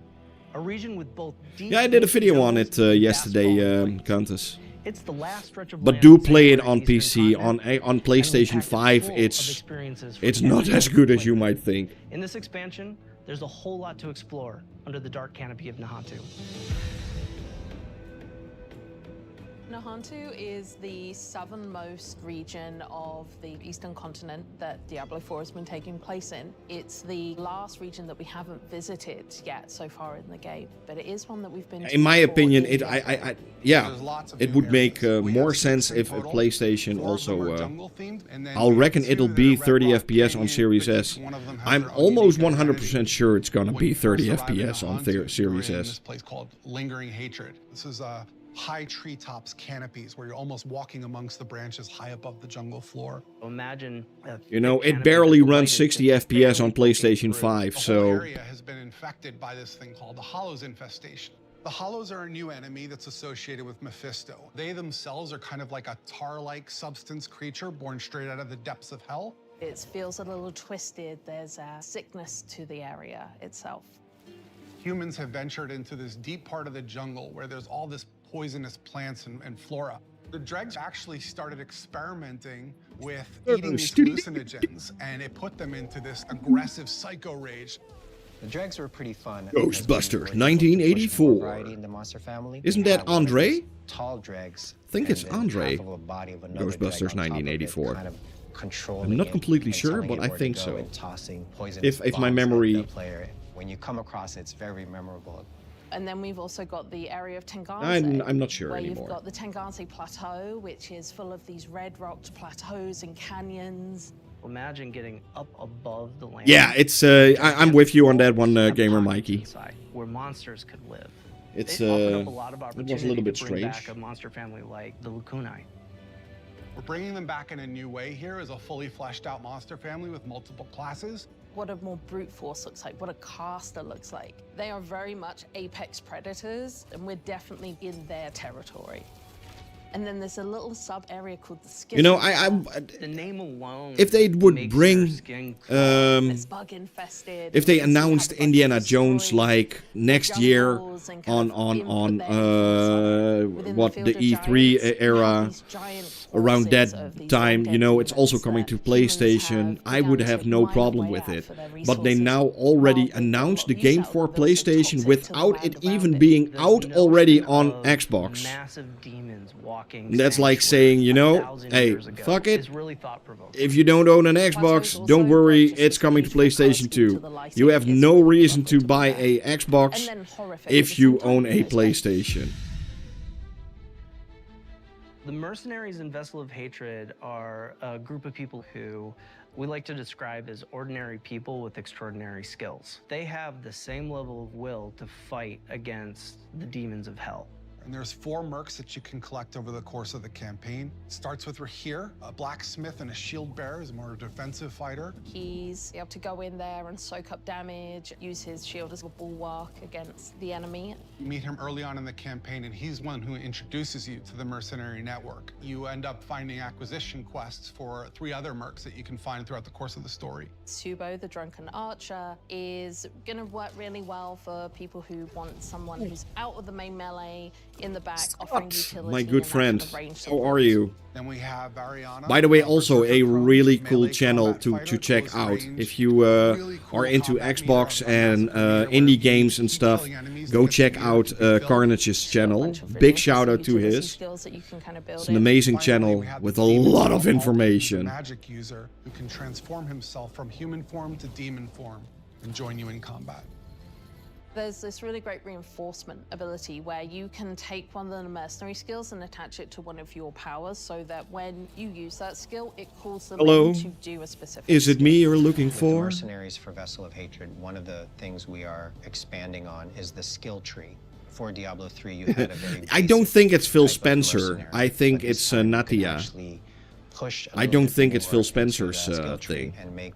O: a region with both deep...
A: Yeah, I did a video on it yesterday, Countess.
O: It's the last stretch of
A: but do play it on PC. On PlayStation 5, it's not as good as you might think.
O: In this expansion, there's a whole lot to explore under the dark canopy of Nahantu.
P: Nahantu is the southernmost region of the eastern continent that Diablo IV has been taking place in. It's the last region that we haven't visited yet so far in the game, but it is one that we've been to.
A: In my opinion, yeah, it would make more sense if a PlayStation also. I'll reckon it'll be 30 FPS on Series S. I'm almost 100% sure it's gonna be 30 FPS on Series S.
M: This place called Lingering Hatred. This is high treetops canopies where you're almost walking amongst the branches high above the jungle floor.
O: Imagine,
A: you know, it barely runs 60 FPS on PlayStation 5, so.
M: The area has been infected by this thing called the Hollows infestation. The Hollows are a new enemy that's associated with Mephisto. They themselves are kind of like a tar-like substance creature born straight out of the depths of hell.
P: It feels a little twisted. There's a sickness to the area itself.
M: Humans have ventured into this deep part of the jungle where there's all this poisonous plants and flora. The dregs actually started experimenting with eating these hallucinogens, and it put them into this aggressive psycho rage.
Q: The dregs were pretty fun.
A: Ghostbusters, 1984. Isn't that Andre?
Q: Tall dregs.
A: I think it's Andre. Ghostbusters, 1984. I'm not completely sure, but I think so. If my memory.
Q: When you come across it, it's very memorable.
P: And then we've also got the area of Tengase.
A: I'm not sure
P: where
A: anymore.
P: You've got the Tengase Plateau, which is full of these red-rocked plateaus and canyons.
O: Imagine getting up above the land.
A: Yeah, it's. I'm with you on that one, Gamer Mikey.
O: Where monsters could live.
A: It's.
O: It was
A: a little bit strange.
O: Back a monster family like the Lucunai.
M: We're bringing them back in a new way here as a fully fleshed out monster family with multiple classes.
P: What a more brute force looks like, what a caster looks like. They are very much apex predators, and we're definitely in their territory. And then there's a little sub area called the skin.
A: You know,
O: the name alone.
A: If they would bring,
P: it's bug infested.
A: if they announced Indiana Jones like next year on what the E3 era, around that time, you know, it's also coming to PlayStation, I would have no problem with it. But they now already announced the game for PlayStation without it even being out already on Xbox.
O: Massive demons walking.
A: That's like saying, you know, hey, fuck it. If you don't own an Xbox, don't worry, it's coming to PlayStation 2. You have no reason to buy a Xbox if you own a PlayStation.
O: The mercenaries in Vessel of Hatred are a group of people who we like to describe as ordinary people with extraordinary skills. They have the same level of will to fight against the demons of hell.
M: And there's 4 mercs that you can collect over the course of the campaign. It starts with Rahir, a blacksmith and a shield bearer, is a more defensive fighter.
P: He's able to go in there and soak up damage, use his shield as a bulwark against the enemy.
M: You meet him early on in the campaign, and he's one who introduces you to the mercenary network. You end up finding acquisition quests for 3 other mercs that you can find throughout the course of the story.
P: Subo, the drunken archer, is going to work really well for people who want someone who's out of the main melee, in the back, offering utility.
A: My good friend, how are you?
M: Then we have Ariana.
A: By the way, also a really cool channel to check out. If you are into Xbox and indie games and stuff, go check out Carnage's channel. Big shout out to his. It's an amazing channel with a lot of information.
M: Magic user who can transform himself from human form to demon form and join you in combat.
P: There's this really great reinforcement ability where you can take one of the mercenary skills and attach it to one of your powers so that when you use that skill, it calls them in to do a specific
A: Is it me you're looking
Q: With
A: for?
Q: The mercenaries for Vessel of Hatred, one of the things we are expanding on is the skill tree. For Diablo 3, you had a very
A: I don't think it's Phil Spencer. I think it's Natia. I don't think it's Phil Spencer's thing.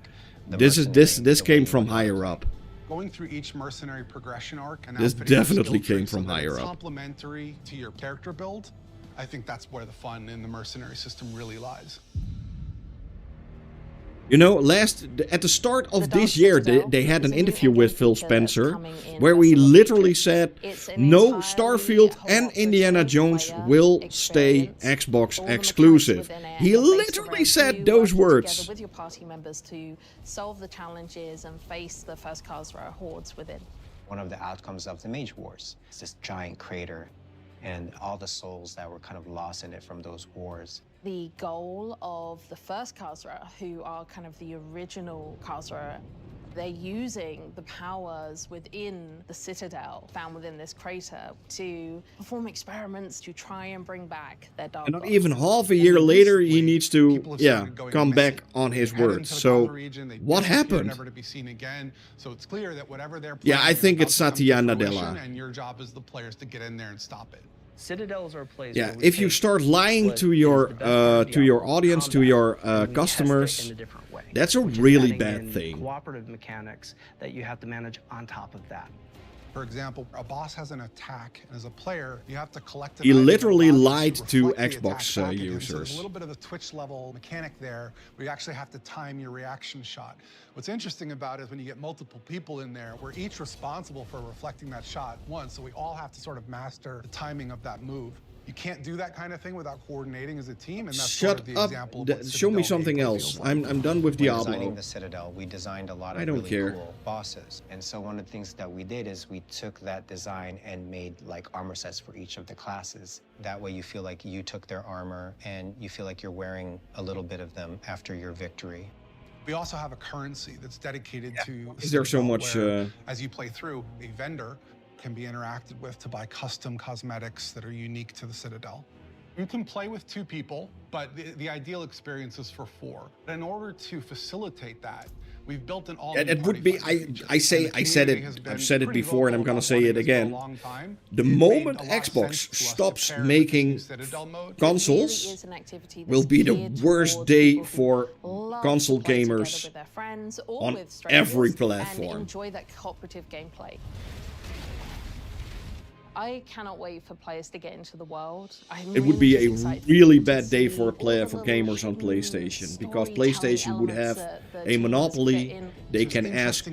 A: This came from higher up.
M: Going through each mercenary progression arc and
A: This
M: outfitting your
A: definitely
M: skill
A: came
M: tree so
A: from
M: that
A: higher
M: it's
A: up.
M: complementary to your character build. I think that's where the fun in the mercenary system really lies.
A: You know, at the start of this year, they had an interview with Phil Spencer where we literally said, no, Starfield and Indiana Jones will stay Xbox exclusive. He literally said those words.
P: With your party members to solve the challenges and face the first Khazra hordes within.
Q: One of the outcomes of the Mage Wars is this giant crater and all the souls that were kind of lost in it from those wars.
P: The goal of the first Khazra, who are kind of the original Khazra, they're using the powers within the Citadel found within this crater to perform experiments to try and bring back their dark
A: And not
P: gods.
A: even half a year later, he needs to, come back on his words. So, what happened?
M: Never to be seen again. So it's clear that whatever they're
A: Yeah, I think it's Satya
M: fruition,
A: Nadella.
M: and your job as the players to get in there and stop it.
O: Citadels are a place
A: Yeah,
O: where we
A: if you
O: take
A: start lying
O: what
A: to
O: is
A: your
O: the best part of Diablo,
A: audience, to
O: combat,
A: your
O: and we test it
A: customers,
O: in a different way,
A: that's a
O: which is
A: really
O: adding
A: bad
O: in
A: thing.
O: Cooperative mechanics that you have to manage on top of that.
M: For example, a boss has an attack, and as a player, you have to collect an
A: He
M: item
A: literally
M: that
A: lied to
M: reflect the
A: Xbox
M: attack back at him. So there's
A: users.
M: a little bit of the Twitch level mechanic there, where you actually have to time your reaction shot. What's interesting about it is when you get multiple people in there, we're each responsible for reflecting that shot once, so we all have to sort of master the timing of that move. You can't do that kind of thing without coordinating as a team, and that's sort
A: Shut
M: of the
A: up.
M: example of what
A: Show me
M: Citadel
A: something
M: gameplay
A: else.
M: feels like.
A: I'm done with
Q: When
A: Diablo.
Q: designing the Citadel, we designed a lot of
A: I don't
Q: really
A: care.
Q: cool bosses. And so one of the things that we did is we took that design and made like armor sets for each of the classes. That way you feel like you took their armor and you feel like you're wearing a little bit of them after your victory.
M: We also have a currency that's dedicated to
A: Is there so
M: Citadel,
A: much,
M: where, as you play through, a vendor can be interacted with to buy custom cosmetics that are unique to the Citadel. You can play with 2 people, but the ideal experience is for 4. In order to facilitate that, we've built an all.
A: Yeah, it would be. I said it. I've said it before, and I'm gonna say it again. The moment Xbox stops making consoles, will be the worst day for console gamers on every platform.
P: Enjoy that cooperative gameplay. I cannot wait for players to get into the world.
A: It would be a really bad day for gamers on PlayStation, because PlayStation would have a monopoly. They can ask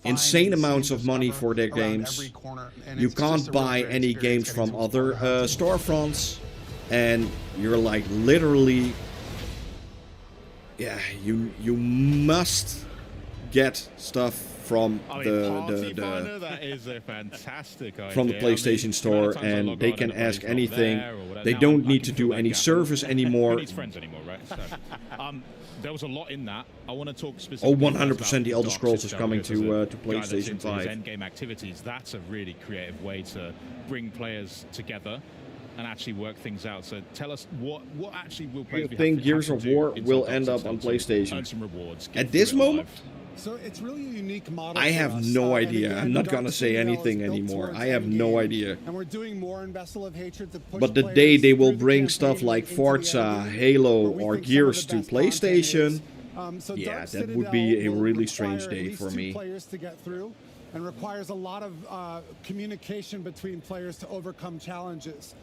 A: insane amounts of money for their games. You can't buy any games from other storefronts, and you're like literally, yeah, you must get stuff from
D: that is a fantastic idea.
A: from the PlayStation Store, and they can ask anything. They don't need to do any service anymore.
D: Who needs friends anymore, right? So, there was a lot in that. I want to talk specifically.
A: Oh, 100% the Elder Scrolls is coming to PlayStation 5.
D: Endgame activities. That's a really creative way to bring players together and actually work things out. So tell us what actually will players
A: I think Gears of War will end up on PlayStation.
D: Earn some rewards.
A: At this moment,
M: So it's really a unique model.
A: I
M: for
A: have
M: us.
A: no
M: And
A: idea.
M: again,
A: I'm not
M: Dark
A: gonna say
M: Citadel is
A: anything
M: built
A: anymore.
M: towards
A: I have
M: endgame,
A: no idea.
M: And we're doing more in Vessel of Hatred to push
A: But the
M: players
A: day they will
M: through the
A: bring
M: campaign
A: stuff like
M: into the
A: Forza,
M: endgame,
A: Halo,
M: where we
A: or
M: think some of
A: Gears
M: the
A: to
M: best content
A: PlayStation,
M: is. So
A: yeah,
M: Dark
A: that would be a
M: Citadel will
A: really
M: require
A: strange
M: at
A: day
M: least
A: for
M: 2
A: me.
M: players to get through, and requires a lot of communication between players to overcome challenges.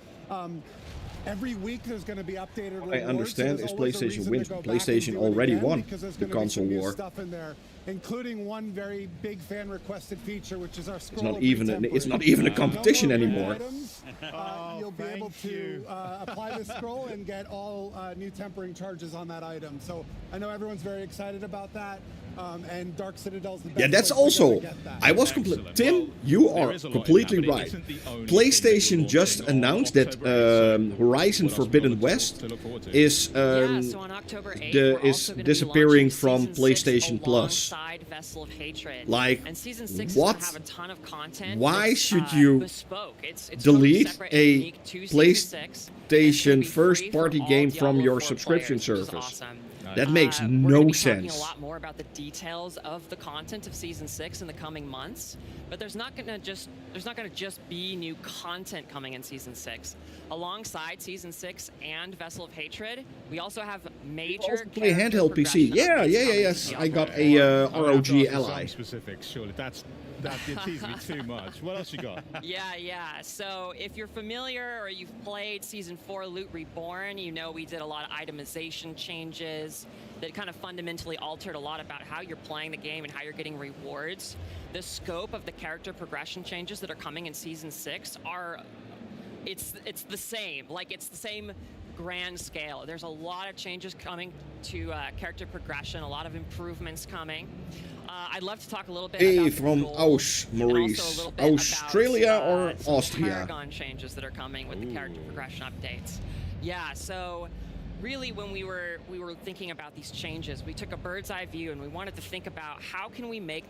M: Every week there's going to be updated rewards.
A: I understand
M: There's
A: if
M: always a
A: PlayStation
M: reason to
A: wins.
M: go back
A: PlayStation
M: and do it
A: already
M: again,
A: won
M: because there's
A: the
M: gonna be some
A: console
M: new
A: war.
M: stuff in there, including one very big fan requested feature, which is our scroll.
A: It's not even a competition anymore.
M: You'll be able to apply the scroll and get all new tempering charges on that item. So I know everyone's very excited about that. And Dark Citadel's the best.
A: Yeah, that's
M: place to go to
A: also.
M: get that.
A: I was complete. Tim, you are completely right. PlayStation just announced that Horizon Forbidden West is
N: so on October 8th,
A: is disappearing from PlayStation Plus.
N: Vessel of Hatred.
A: Like,
N: and season 6
A: what?
N: is going to have a ton of content.
A: Why
N: that's,
A: should you
N: bespoke. It's
A: delete
N: totally separate and
A: a
N: unique to season 6.
A: PlayStation first-party game from your subscription
N: players,
A: service?
N: Awesome.
A: That makes
N: We're
A: no
N: gonna be
A: sense.
N: talking a lot more about the details of the content of season 6 in the coming months, but there's not gonna just be new content coming in season 6. Alongside season 6 and Vessel of Hatred, we also have major
A: Play handheld PC. Yes. I got a ROG Ally.
D: Specifics, surely. You're teasing me too much. What else you got?
N: Yeah. So if you're familiar or you've played Season 4 Loot Reborn, you know we did a lot of itemization changes. updates that kind of fundamentally altered a lot about how you're playing the game and how you're getting rewards. The scope of the character progression changes that are coming in Season 6 are, it's the same. Like, it's the same grand scale. There's a lot of changes coming to character progression, a lot of improvements coming. I'd love to talk a little bit about
A: from Maurice. Australia or Austria?
N: Paragon changes that are coming with the character progression updates. Yeah, so really when we were thinking about these changes, we took a bird's eye view and we wanted to think about how can we make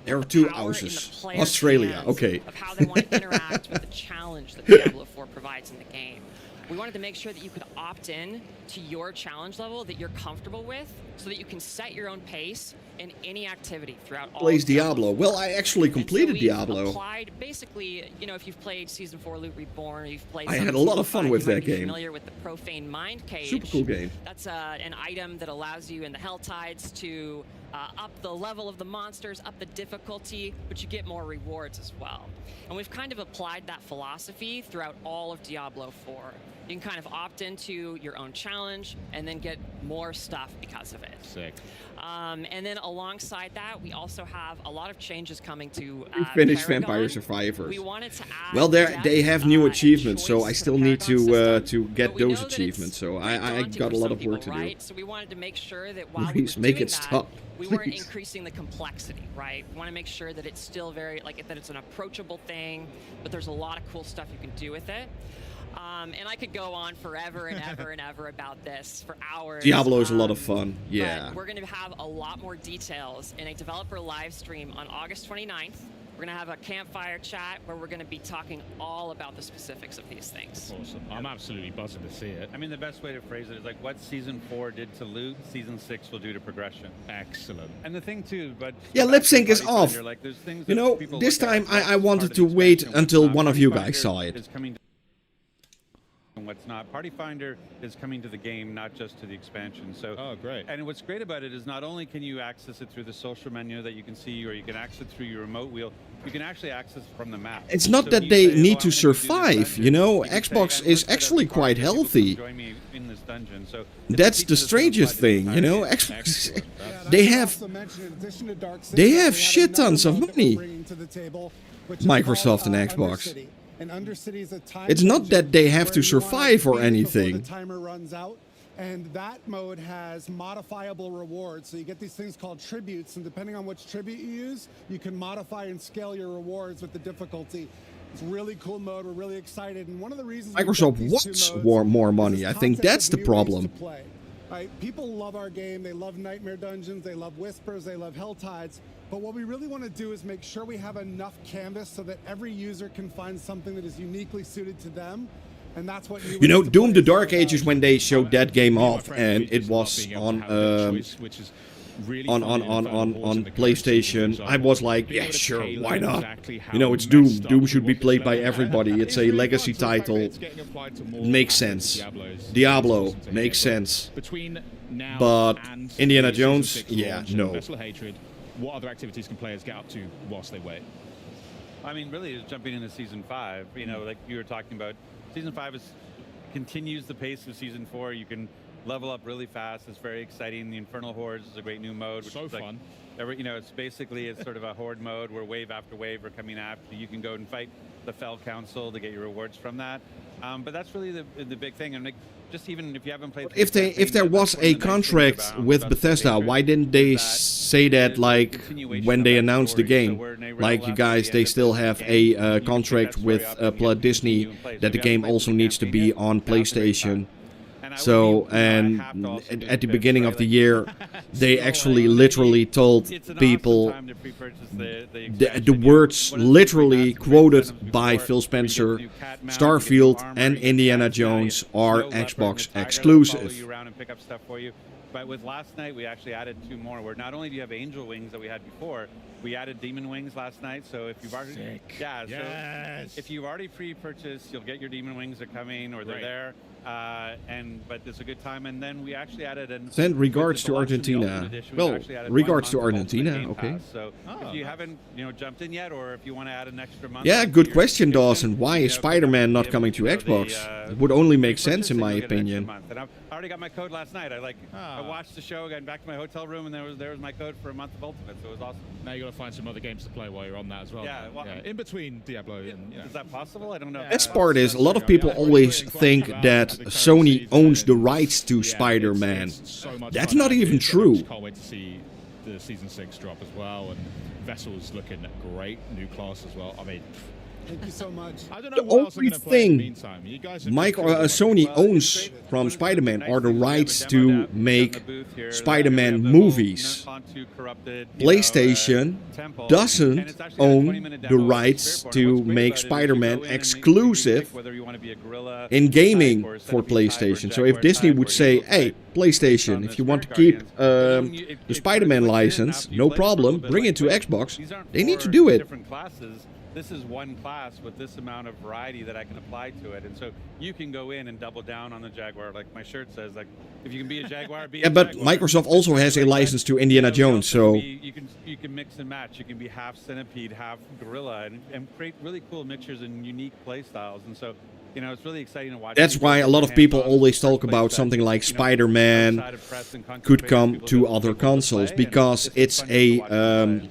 A: there are two houses. Australia, okay.
N: Of how they want to interact with the challenge that Diablo IV provides in the game. We wanted to make sure that you could opt in to your challenge level that you're comfortable with so that you can set your own pace in any activity throughout all
A: Plays Diablo. Well, I actually completed Diablo.
N: Applied basically, you know, if you've played Season 4 Loot Reborn, or you've played
A: I had a lot of fun with that game.
N: Familiar with the Profane Mind Cage.
A: Super cool game.
N: That's an item that allows you in the Hell Tides to up the level of the monsters, up the difficulty, but you get more rewards as well. And we've kind of applied that philosophy throughout all of Diablo 4. You can kind of opt into your own challenge and then get more stuff because of it.
D: Sick.
N: And then alongside that, we also have a lot of changes coming to
A: finished
N: Paragon.
A: Vampire Survivors.
N: We wanted to add
A: well, they have new achievements, so I still need to get those achievements. So I got a lot of work to do.
N: So we wanted to make sure that while
A: Please
N: we were
A: make
N: doing
A: it
N: that,
A: stop.
N: we weren't increasing the complexity, right? We want to make sure that it's still very, like, that it's an approachable thing, but there's a lot of cool stuff you can do with it. And I could go on forever and ever and ever about this for hours.
A: Diablo is a lot of fun, yeah.
N: But we're going to have a lot more details in a developer live stream on August 29th. We're going to have a campfire chat where we're going to be talking all about the specifics of these things.
D: Awesome. I'm absolutely buzzing to see it.
L: I mean, the best way to phrase it is like what Season 4 did to loot, Season 6 will do to progression.
D: Excellent.
L: And the thing too, but
A: yeah, lip sync is off.
L: Like,
A: you know, this time I wanted to wait until one of you guys saw it.
L: And what's not. Party Finder is coming to the game, not just to the expansion. So,
D: oh, great.
L: And what's great about it is not only can you access it through the social menu that you can see, or you can access it through your remote wheel, you can actually access it from the map.
A: It's not that they need to survive, you know. Xbox is actually quite healthy. That's the strangest thing, you know. Xbox, they have shit tons of money. Microsoft and Xbox. It's not that they have to survive or anything.
M: The timer runs out, and that mode has modifiable rewards. So you get these things called tributes, and depending on which tribute you use, you can modify and scale your rewards with the difficulty. It's a really cool mode. We're really excited, and one of the reasons
A: Microsoft wants more money. I think that's the problem.
M: Right? People love our game. They love Nightmare Dungeons. They love Whispers. They love Hell Tides. But what we really want to do is make sure we have enough canvas so that every user can find something that is uniquely suited to them. And that's what
A: you know, Doom the Dark Ages, when they showed that game off, and it was on PlayStation, I was like, yeah, sure, why not? You know, it's Doom. Doom should be played by everybody. It's a legacy title. Makes sense. Diablo makes sense. But Indiana Jones, yeah, no.
D: What other activities can players get up to whilst they wait?
L: I mean, really, it's jumping into Season 5. You know, like you were talking about, Season 5 continues the pace of Season 4. You can level up really fast. It's very exciting. The Infernal Hordes is a great new mode. Which is fun. Like, you know, it's sort of a horde mode where wave after wave are coming after you. You can go and fight the Fell Council to get your rewards from that. But that's really the big thing. And like, just even if you haven't played,
A: if there was a contract with Bethesda, why didn't they say that like when they announced the game? Like, you guys, they still have a contract with Disney that the game also needs to be on PlayStation. So, and at the beginning of the year, they actually literally told people the words literally quoted by Phil Spencer, Starfield and Indiana Jones are Xbox exclusive.
L: But with last night, we actually added 2 more. Where not only do you have Angel Wings that we had before, we added Demon Wings last night. So if you've already, so if you've already pre-purchased, you'll get your Demon Wings are coming, or they're there. But it's a good time. And then we actually added an
A: Send regards to Argentina. Well, regards to Argentina, okay.
L: So if you haven't, jumped in yet, or if you want to add an extra month.
A: Yeah, good question, Dawson. Why is Spider-Man not coming to Xbox? It would only make sense in my opinion.
L: And I already got my code last night. I watched the show, got back to my hotel room, and there was my code for a month of Ultimate. So it was awesome.
D: Now you got to find some other games to play while you're on that as well.
L: Yeah,
D: in between Diablo. And,
L: is that possible? I don't know.
A: Best part is a lot of people always think that Sony owns the rights to Spider-Man. That's not even true.
D: Can't wait to see the Season 6 drop as well, and Vessel's looking great, new class as well. I mean,
M: thank you so much.
D: I don't
A: The
D: know what else I'm
A: only
D: gonna play in the
A: thing
D: meantime. You guys
A: Sony owns from Spider-Man are the rights to make Spider-Man movies. PlayStation doesn't own the rights to make Spider-Man exclusive in gaming for PlayStation. So if Disney would say, hey, PlayStation, if you want to keep the Spider-Man license, no problem, bring it to Xbox, they need to do it.
L: This is one class with this amount of variety that I can apply to it, and so you can go in and double down on the Jaguar, like my shirt says. Like, if you can be a Jaguar, be a
A: but
L: Jaguar.
A: Microsoft also has a license to Indiana Jones, so
L: you can mix and match. You can be half centipede, half gorilla, and create really cool mixtures and unique play styles. And so, it's really exciting to watch.
A: That's why a lot of people always talk about something like Spider-Man could come to other consoles, because it's a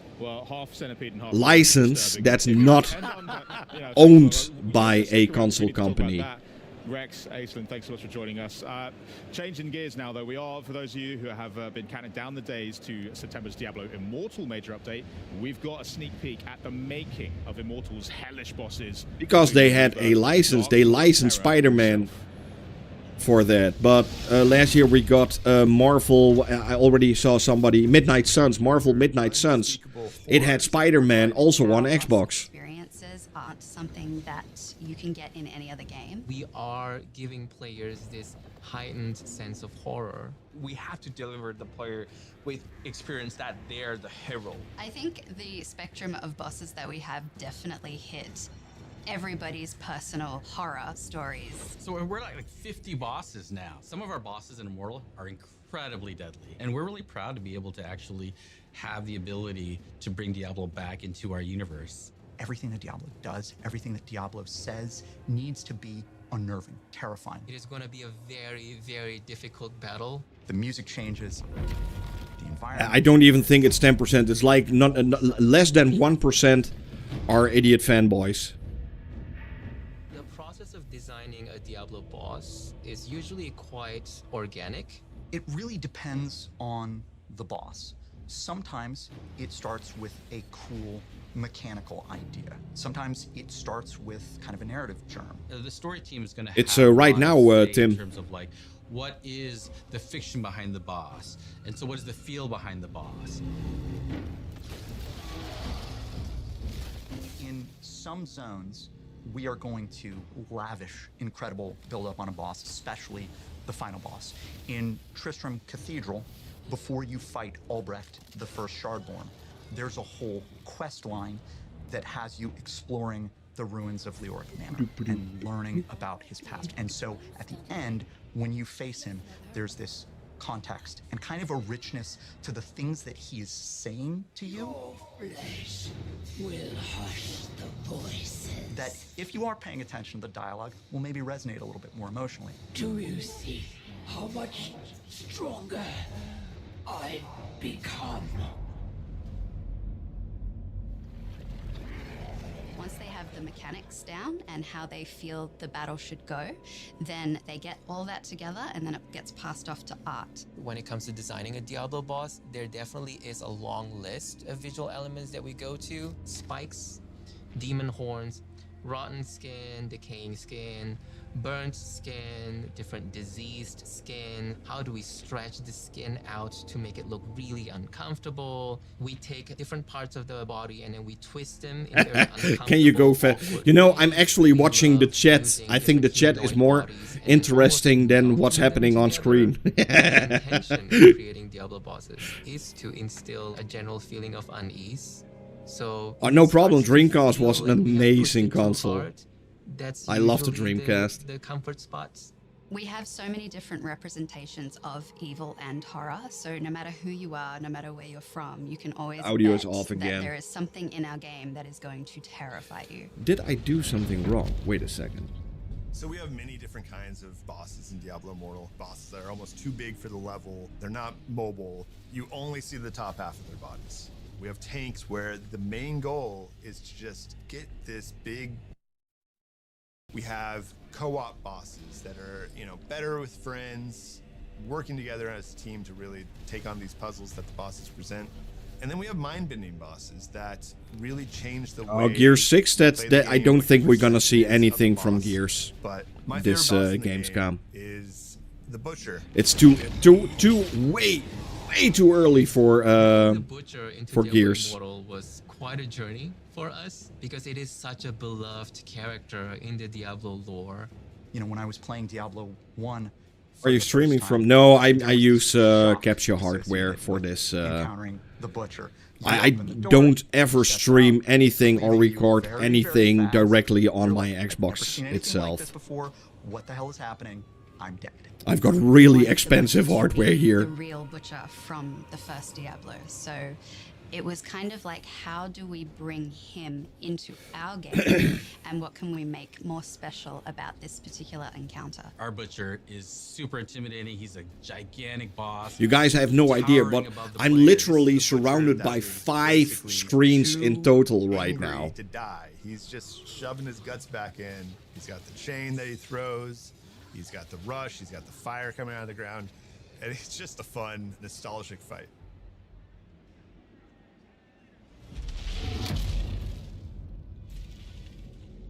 A: license that's not owned by a console company.
D: Rex, Aislinn, thanks so much for joining us. Changing gears now, though, we are, for those of you who have been counting down the days to September's Diablo Immortal major update, we've got a sneak peek at the making of Immortal's hellish bosses.
A: Because they had a license, they licensed Spider-Man for that. But last year we got Marvel, I already saw somebody, Midnight Suns, Marvel Midnight Suns. It had Spider-Man also on Xbox.
R: Experiences aren't something that you can get in any other game.
S: We are giving players this heightened sense of horror.
T: We have to deliver the player with experience that they're the hero.
R: I think the spectrum of bosses that we have definitely hit everybody's personal horror stories.
T: So we're like 50 bosses now. Some of our bosses in Immortal are incredibly deadly, and we're really proud to be able to actually have the ability to bring Diablo back into our universe.
U: Everything that Diablo does, everything that Diablo says needs to be unnerving, terrifying.
S: It is going to be a very, very difficult battle.
U: The music changes, the environment.
A: I don't even think it's 10%. It's like less than 1% are idiot fanboys.
S: The process of designing a Diablo boss is usually quite organic.
U: It really depends on the boss. Sometimes it starts with a cool mechanical idea. Sometimes it starts with kind of a narrative germ.
T: The story team is going to
A: It's right now, Tim.
T: In terms of like, what is the fiction behind the boss? And so what is the feel behind the boss?
U: In some zones, we are going to lavish incredible build-up on a boss, especially the final boss. In Tristram Cathedral, before you fight Albrecht, the first Shardborn, there's a whole quest line that has you exploring the ruins of Leoric Manor and learning about his past. And so at the end, when you face him, there's this context and kind of a richness to the things that he is saying to you.
V: Your flesh will hush the voices.
U: That if you are paying attention to the dialogue, will maybe resonate a little bit more emotionally.
V: Do you see how much stronger I've become?
R: Once they have the mechanics down and how they feel the battle should go, then they get all that together and then it gets passed off to art.
S: When it comes to designing a Diablo boss, there definitely is a long list of visual elements that we go to. Spikes, demon horns, rotten skin, decaying skin, burnt skin, different diseased skin. How do we stretch the skin out to make it look really uncomfortable? We take different parts of the body and then we twist them in very uncomfortable.
A: Can you go fast? You know, I'm actually watching the chat. I think the chat is more interesting than what's happening on screen.
S: The intention of creating Diablo bosses is to instill a general feeling of unease. So
A: no problem. Dreamcast was an amazing console.
S: That's
A: I love the
S: usually
A: Dreamcast.
S: the comfort spots.
R: We have so many different representations of evil and horror, so no matter who you are, no matter where you're from, you can always
A: Audio is
R: bet
A: off again.
R: that there is something in our game that is going to terrify you.
A: Did I do something wrong? Wait a second.
B: So we have many different kinds of bosses in Diablo Immortal. Bosses that are almost too big for the level. They're not mobile. You only see the top half of their bodies. We have tanks where the main goal is to just get this big. We have co-op bosses that are, you know, better with friends, working together as a team to really take on these puzzles that the bosses present. And then we have mind-bending bosses that really change the way.
A: Gears 6. That I don't think we're gonna see anything
B: boss.
A: from Gears.
B: But my
A: this
B: favorite boss in the
A: Gamescom
B: game is the Butcher.
A: It's way too early for Gears.
S: Immortal was quite a journey for us because it is such a beloved character in the Diablo lore.
U: You know, when I was playing Diablo 1.
A: Are you streaming from? No, I use capture hardware for this.
U: Encountering the Butcher.
A: I don't ever stream anything or record anything directly on my Xbox itself.
U: Like this before. What the hell is happening? I'm dead.
A: I've got really expensive hardware here.
R: The real Butcher from the first Diablo, so it was kind of like, how do we bring him into our game, and what can we make more special about this particular encounter?
T: Our Butcher is super intimidating. He's a gigantic boss.
A: You guys have no idea, but I'm literally surrounded by 5 screens in total right now.
B: To die. He's just shoving his guts back in. He's got the chain that he throws. He's got the rush. He's got the fire coming out of the ground. And it's just a fun, nostalgic fight.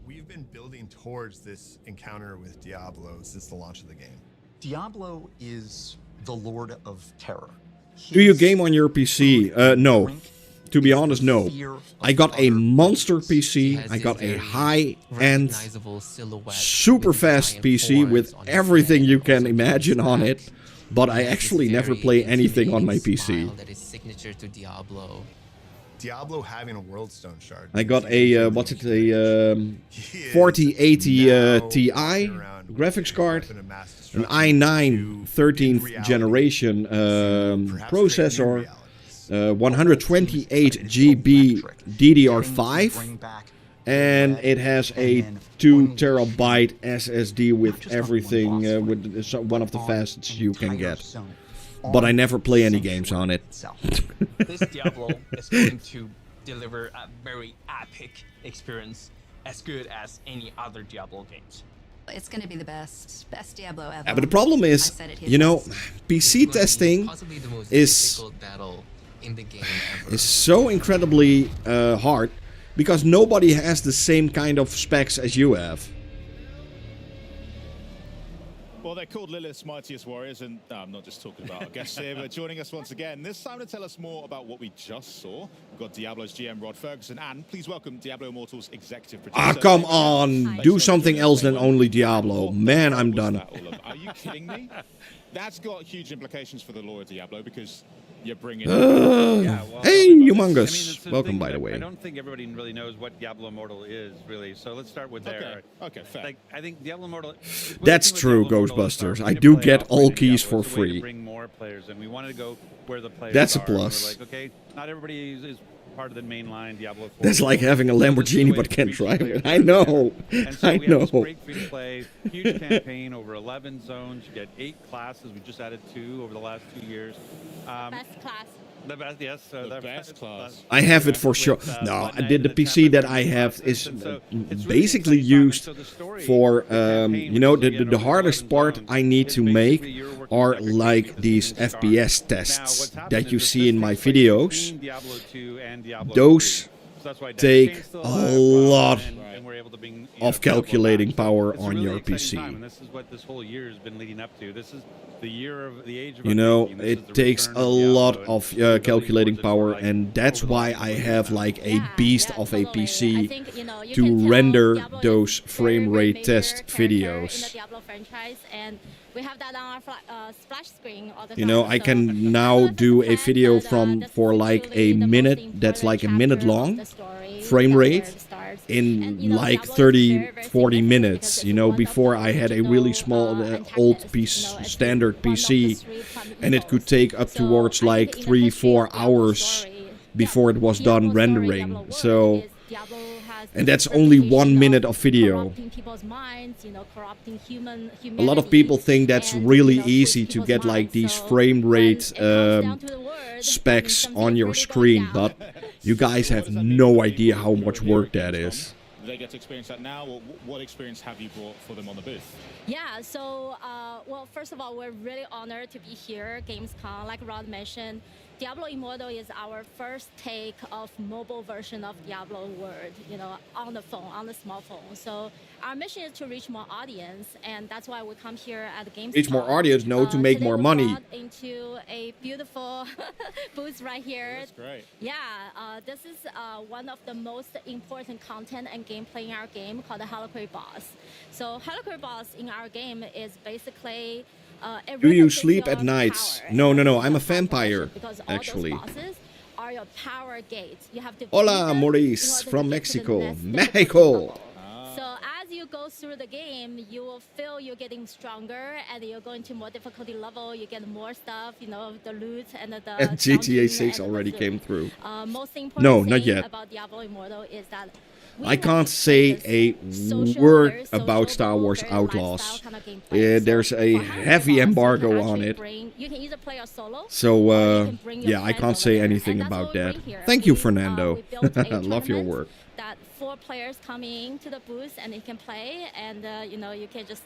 B: We've been building towards this encounter with Diablo since the launch of the game.
U: Diablo is the Lord of Terror.
A: Do you game on your PC? No. To be honest, no. I got a monster PC. I got a high-end, super fast PC with everything you can imagine on it. But I actually never play anything on my PC.
S: That is signature to Diablo.
B: Diablo having a World Stone shard.
A: I got a, what's it, a 4080 Ti graphics card, an i9 13th generation processor, 128 GB DDR5, and it has a 2 terabyte SSD with everything, with one of the fastest you can get. But I never play any games on it.
C: This Diablo is going to deliver a very epic experience, as good as any other Diablo games.
R: It's going to be the best Diablo ever.
A: Yeah, but the problem is, you know, PC testing is so incredibly hard because nobody has the same kind of specs as you have.
D: Well, they're called Lilith's Mightiest Warriors, and no, I'm not just talking about our guests here, but joining us once again, this time to tell us more about what we just saw. We've got Diablo's GM, Rod Ferguson, and please welcome Diablo Immortal's executive producer.
A: Ah, come on! Do something else than only Diablo. Man, I'm done.
D: Are you kidding me? That's got huge implications for the lore of Diablo, because you're bringing...
A: Hey, Humongous! Welcome, by the way.
L: I don't think everybody really knows what Diablo Immortal is, really. So let's start with there.
D: Okay, fair.
L: Like, I think Diablo Immortal...
A: That's true, Ghostbusters. I do get all keys for free.
L: Bring more players, and we wanted to go where the players
A: That's a
L: are.
A: plus.
L: We're like, okay, not everybody is part of the mainline Diablo 4.
A: That's like having a Lamborghini but can't drive it. I know.
L: And so
A: I
L: we have
A: know.
L: this great free-to-play, huge campaign, over 11 zones. You get 8 classes. We just added 2 over the last 2 years.
K: Best class.
L: The best, yes.
D: The best class.
A: I have it for sure. No, the PC that I have is basically used for, you know, the hardest part I need to make are like these FPS tests that you see in my videos. Those take a lot of calculating power on your PC.
L: And this is what this whole year has been leading up to. This is the year of the age of
A: you know, it takes a lot of calculating power, and that's why I have like a beast of a PC to render those frame rate test videos.
K: We have that on our splash screen all the time.
A: You know, I can now do a video for like a minute, that's like a minute long, frame rate, in like 30-40 minutes, you know, before I had a really small old standard PC, and it could take up towards like 3-4 hours before it was done rendering. So, and that's only 1 minute of video. A lot of people think that's really easy to get like these frame rate specs on your screen, but you guys have no idea how much work that is.
D: They get to experience that now. What experience have you brought for them on the booth?
G: Yeah, so, well, first of all, we're really honored to be here, GamesCom. Like Rod mentioned, Diablo Immortal is our first take of mobile version of Diablo World, you know, on the phone, on the smartphone. So our mission is to reach more audience, and that's why we come here at the GamesCom.
A: Reach more audience, no, to make more money.
G: Into a beautiful booth right here.
D: That's great.
G: Yeah, this is one of the most important content and gameplay in our game called the Heliquary Boss. So Heliquary Boss in our game is basically
A: do you sleep at night? No, I'm a vampire, actually.
G: Are your power gates. You have to
A: Hola, Maurice from Mexico. Mexico!
G: So as you go through the game, you will feel you're getting stronger, and you're going to more difficulty level, you get more stuff, you know, the loot and the
A: And GTA 6 already came through.
G: Most important
A: not
G: thing
A: yet.
G: about Diablo Immortal is that
A: I can't say a word about Star Wars Outlaws. There's a heavy embargo on it. So, yeah, I can't say anything about that. Thank you, Fernando. Love your work.
G: That 4 players coming to the booth and they can play, and you know, you can just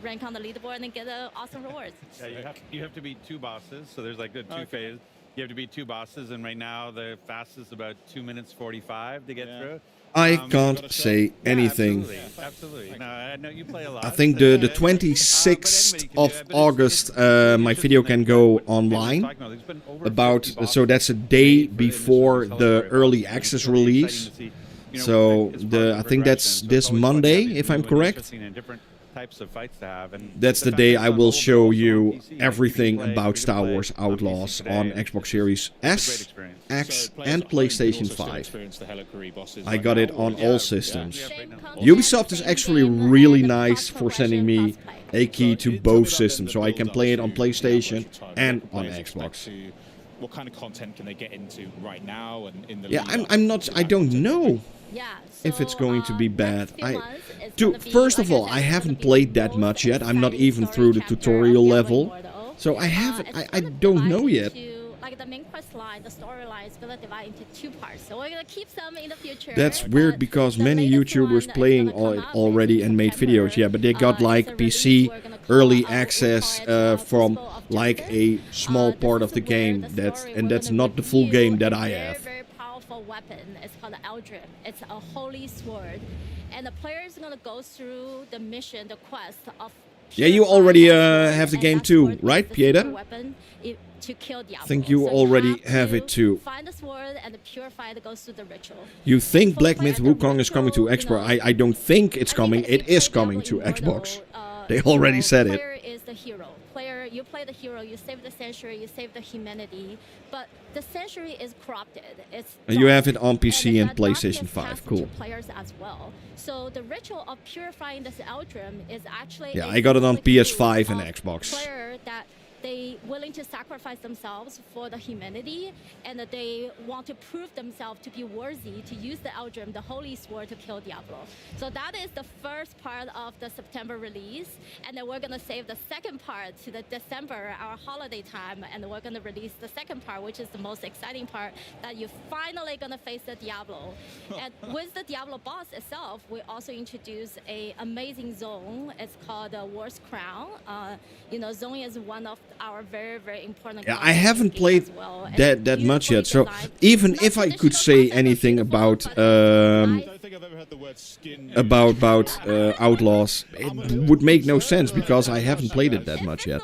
G: rank on the leaderboard and get awesome rewards.
L: Yeah, you have to beat 2 bosses, so there's like the 2 phases. You have to beat 2 bosses, and right now the fastest is about 2 minutes 45 to get through.
A: I can't say anything.
L: Absolutely. No, I know you play a lot.
A: I think the 26th of August, my video can go online. So that's a day before the early access release. So I think that's this Monday, if I'm correct.
L: Types of fights to have, and
A: that's the day I will show you everything about Star Wars Outlaws on Xbox Series S, X, and PlayStation 5. I got it on all systems. Ubisoft is actually really nice for sending me a key to both systems, so I can play it on PlayStation and on Xbox.
D: What kind of content can they get into right now and in the
A: I don't know if it's going to be bad. First of all, I haven't played that much yet. I'm not even through the tutorial level, so I don't know yet.
G: Like the main quest line, the storyline is gonna divide into 2 parts. So we're gonna keep some in the future.
A: That's weird because many YouTubers playing it already and made videos. Yeah, but they got like PC early access from like a small part of the game. That's not the full game that I have.
G: Very powerful weapon. It's called the Eldrim. It's a holy sword, and the player is gonna go through the mission, the quest of.
A: Yeah, you already have the game too, right, Pieta?
G: To kill Diablo.
A: I think you already have it too.
G: Find the sword and the purify that goes through the ritual.
A: You think Black Myth Wukong is coming to Xbox? I don't think it's coming. It is coming to Xbox. They already said it.
G: Player is the hero. You play the hero. You save the century. You save the humanity. But the century is corrupted.
A: You have it on PC and PlayStation 5. Cool.
G: Players as well. So the ritual of purifying this Eldrim is actually.
A: Yeah, I got it on PS5 and Xbox.
G: Player that they willing to sacrifice themselves for the humanity, and that they want to prove themselves to be worthy to use the Eldrim, the holy sword, to kill Diablo. So that is the first part of the September release, and then we're gonna save the second part to the December, our holiday time, and we're gonna release the second part, which is the most exciting part, that you're finally gonna face the Diablo. And with the Diablo boss itself, we also introduce a amazing zone. It's called the War's Crown. You know, zone is one of our very, very important.
A: Yeah, I haven't played that much yet, so even if I could say anything about Outlaws, it would make no sense because I haven't played it that much yet.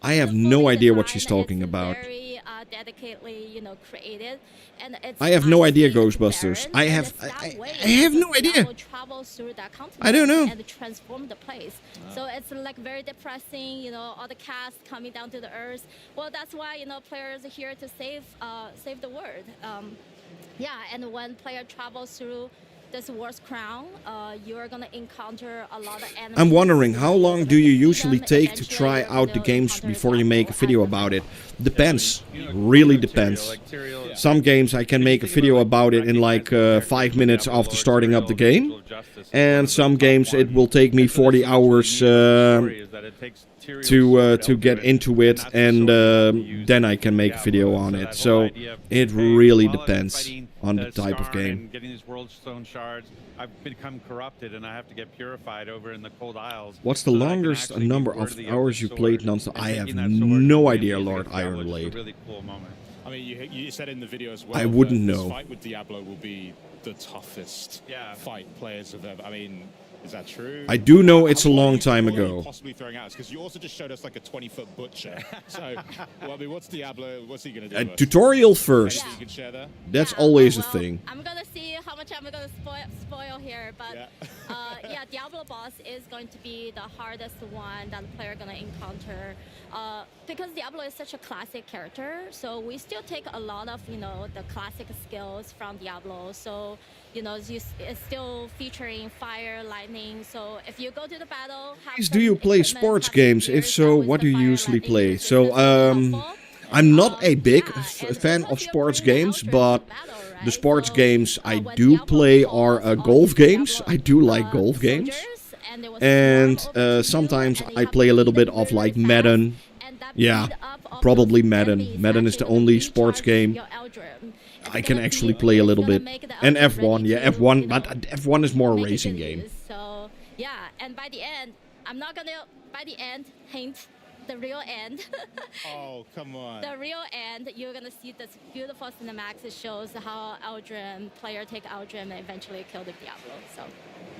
A: I have no idea what she's talking about.
G: dedicatedly, you know, created, and it's.
A: I have no idea, Ghostbusters. I have no idea.
G: Travel through that continent
A: I don't know.
G: And transform the place. So it's like very depressing, you know, all the cast coming down to the earth. Well, that's why, you know, players are here to save the world. Yeah, and when player travels through this world's crown, you're gonna encounter a lot of enemies.
A: I'm wondering, how long do you usually take to try out the games before you make a video about it? Depends. Really depends. Some games I can make a video about it in like 5 minutes after starting up the game. And some games it will take me 40 hours to get into it, and then I can make a video on it. So it really depends on the type of game.
L: Getting these world stone shards, I've become corrupted and I have to get purified over in the cold isles.
A: What's the longest number of hours you played non-stop? I have no idea, Lord Ironblade.
L: Really cool moment.
D: I mean, you said in the video as well.
A: I wouldn't know.
D: This fight with Diablo will be the toughest fight players have ever. I mean, is that true?
A: I do know it's a long time ago.
D: Possibly throwing out because you also just showed us like a 20-foot butcher. So, well, I mean, what's Diablo? What's he gonna do?
A: A tutorial first.
D: You can share there.
A: That's always a thing.
G: I'm gonna see how much I'm gonna spoil here, but yeah, Diablo boss is going to be the hardest one that the player gonna encounter, because Diablo is such a classic character. So we still take a lot of, you know, the classic skills from Diablo. So, you know, it's still featuring fire, lightning. So if you go to the battle,
A: Do you play sports games? If so, what do you usually play? So I'm not a big fan of sports games, but the sports games I do play are golf games. I do like golf games. And sometimes I play a little bit of like Madden. Yeah, probably Madden. Madden is the only sports game I can actually play a little bit. And F1, yeah, F1, but F1 is more a racing game.
G: So yeah, and by the end, I'm not gonna, by the end, hint, the real end.
D: Oh, come on.
G: The real end, you're gonna see this beautiful cinematics that shows how player take Eldrim and eventually kill the Diablo. So.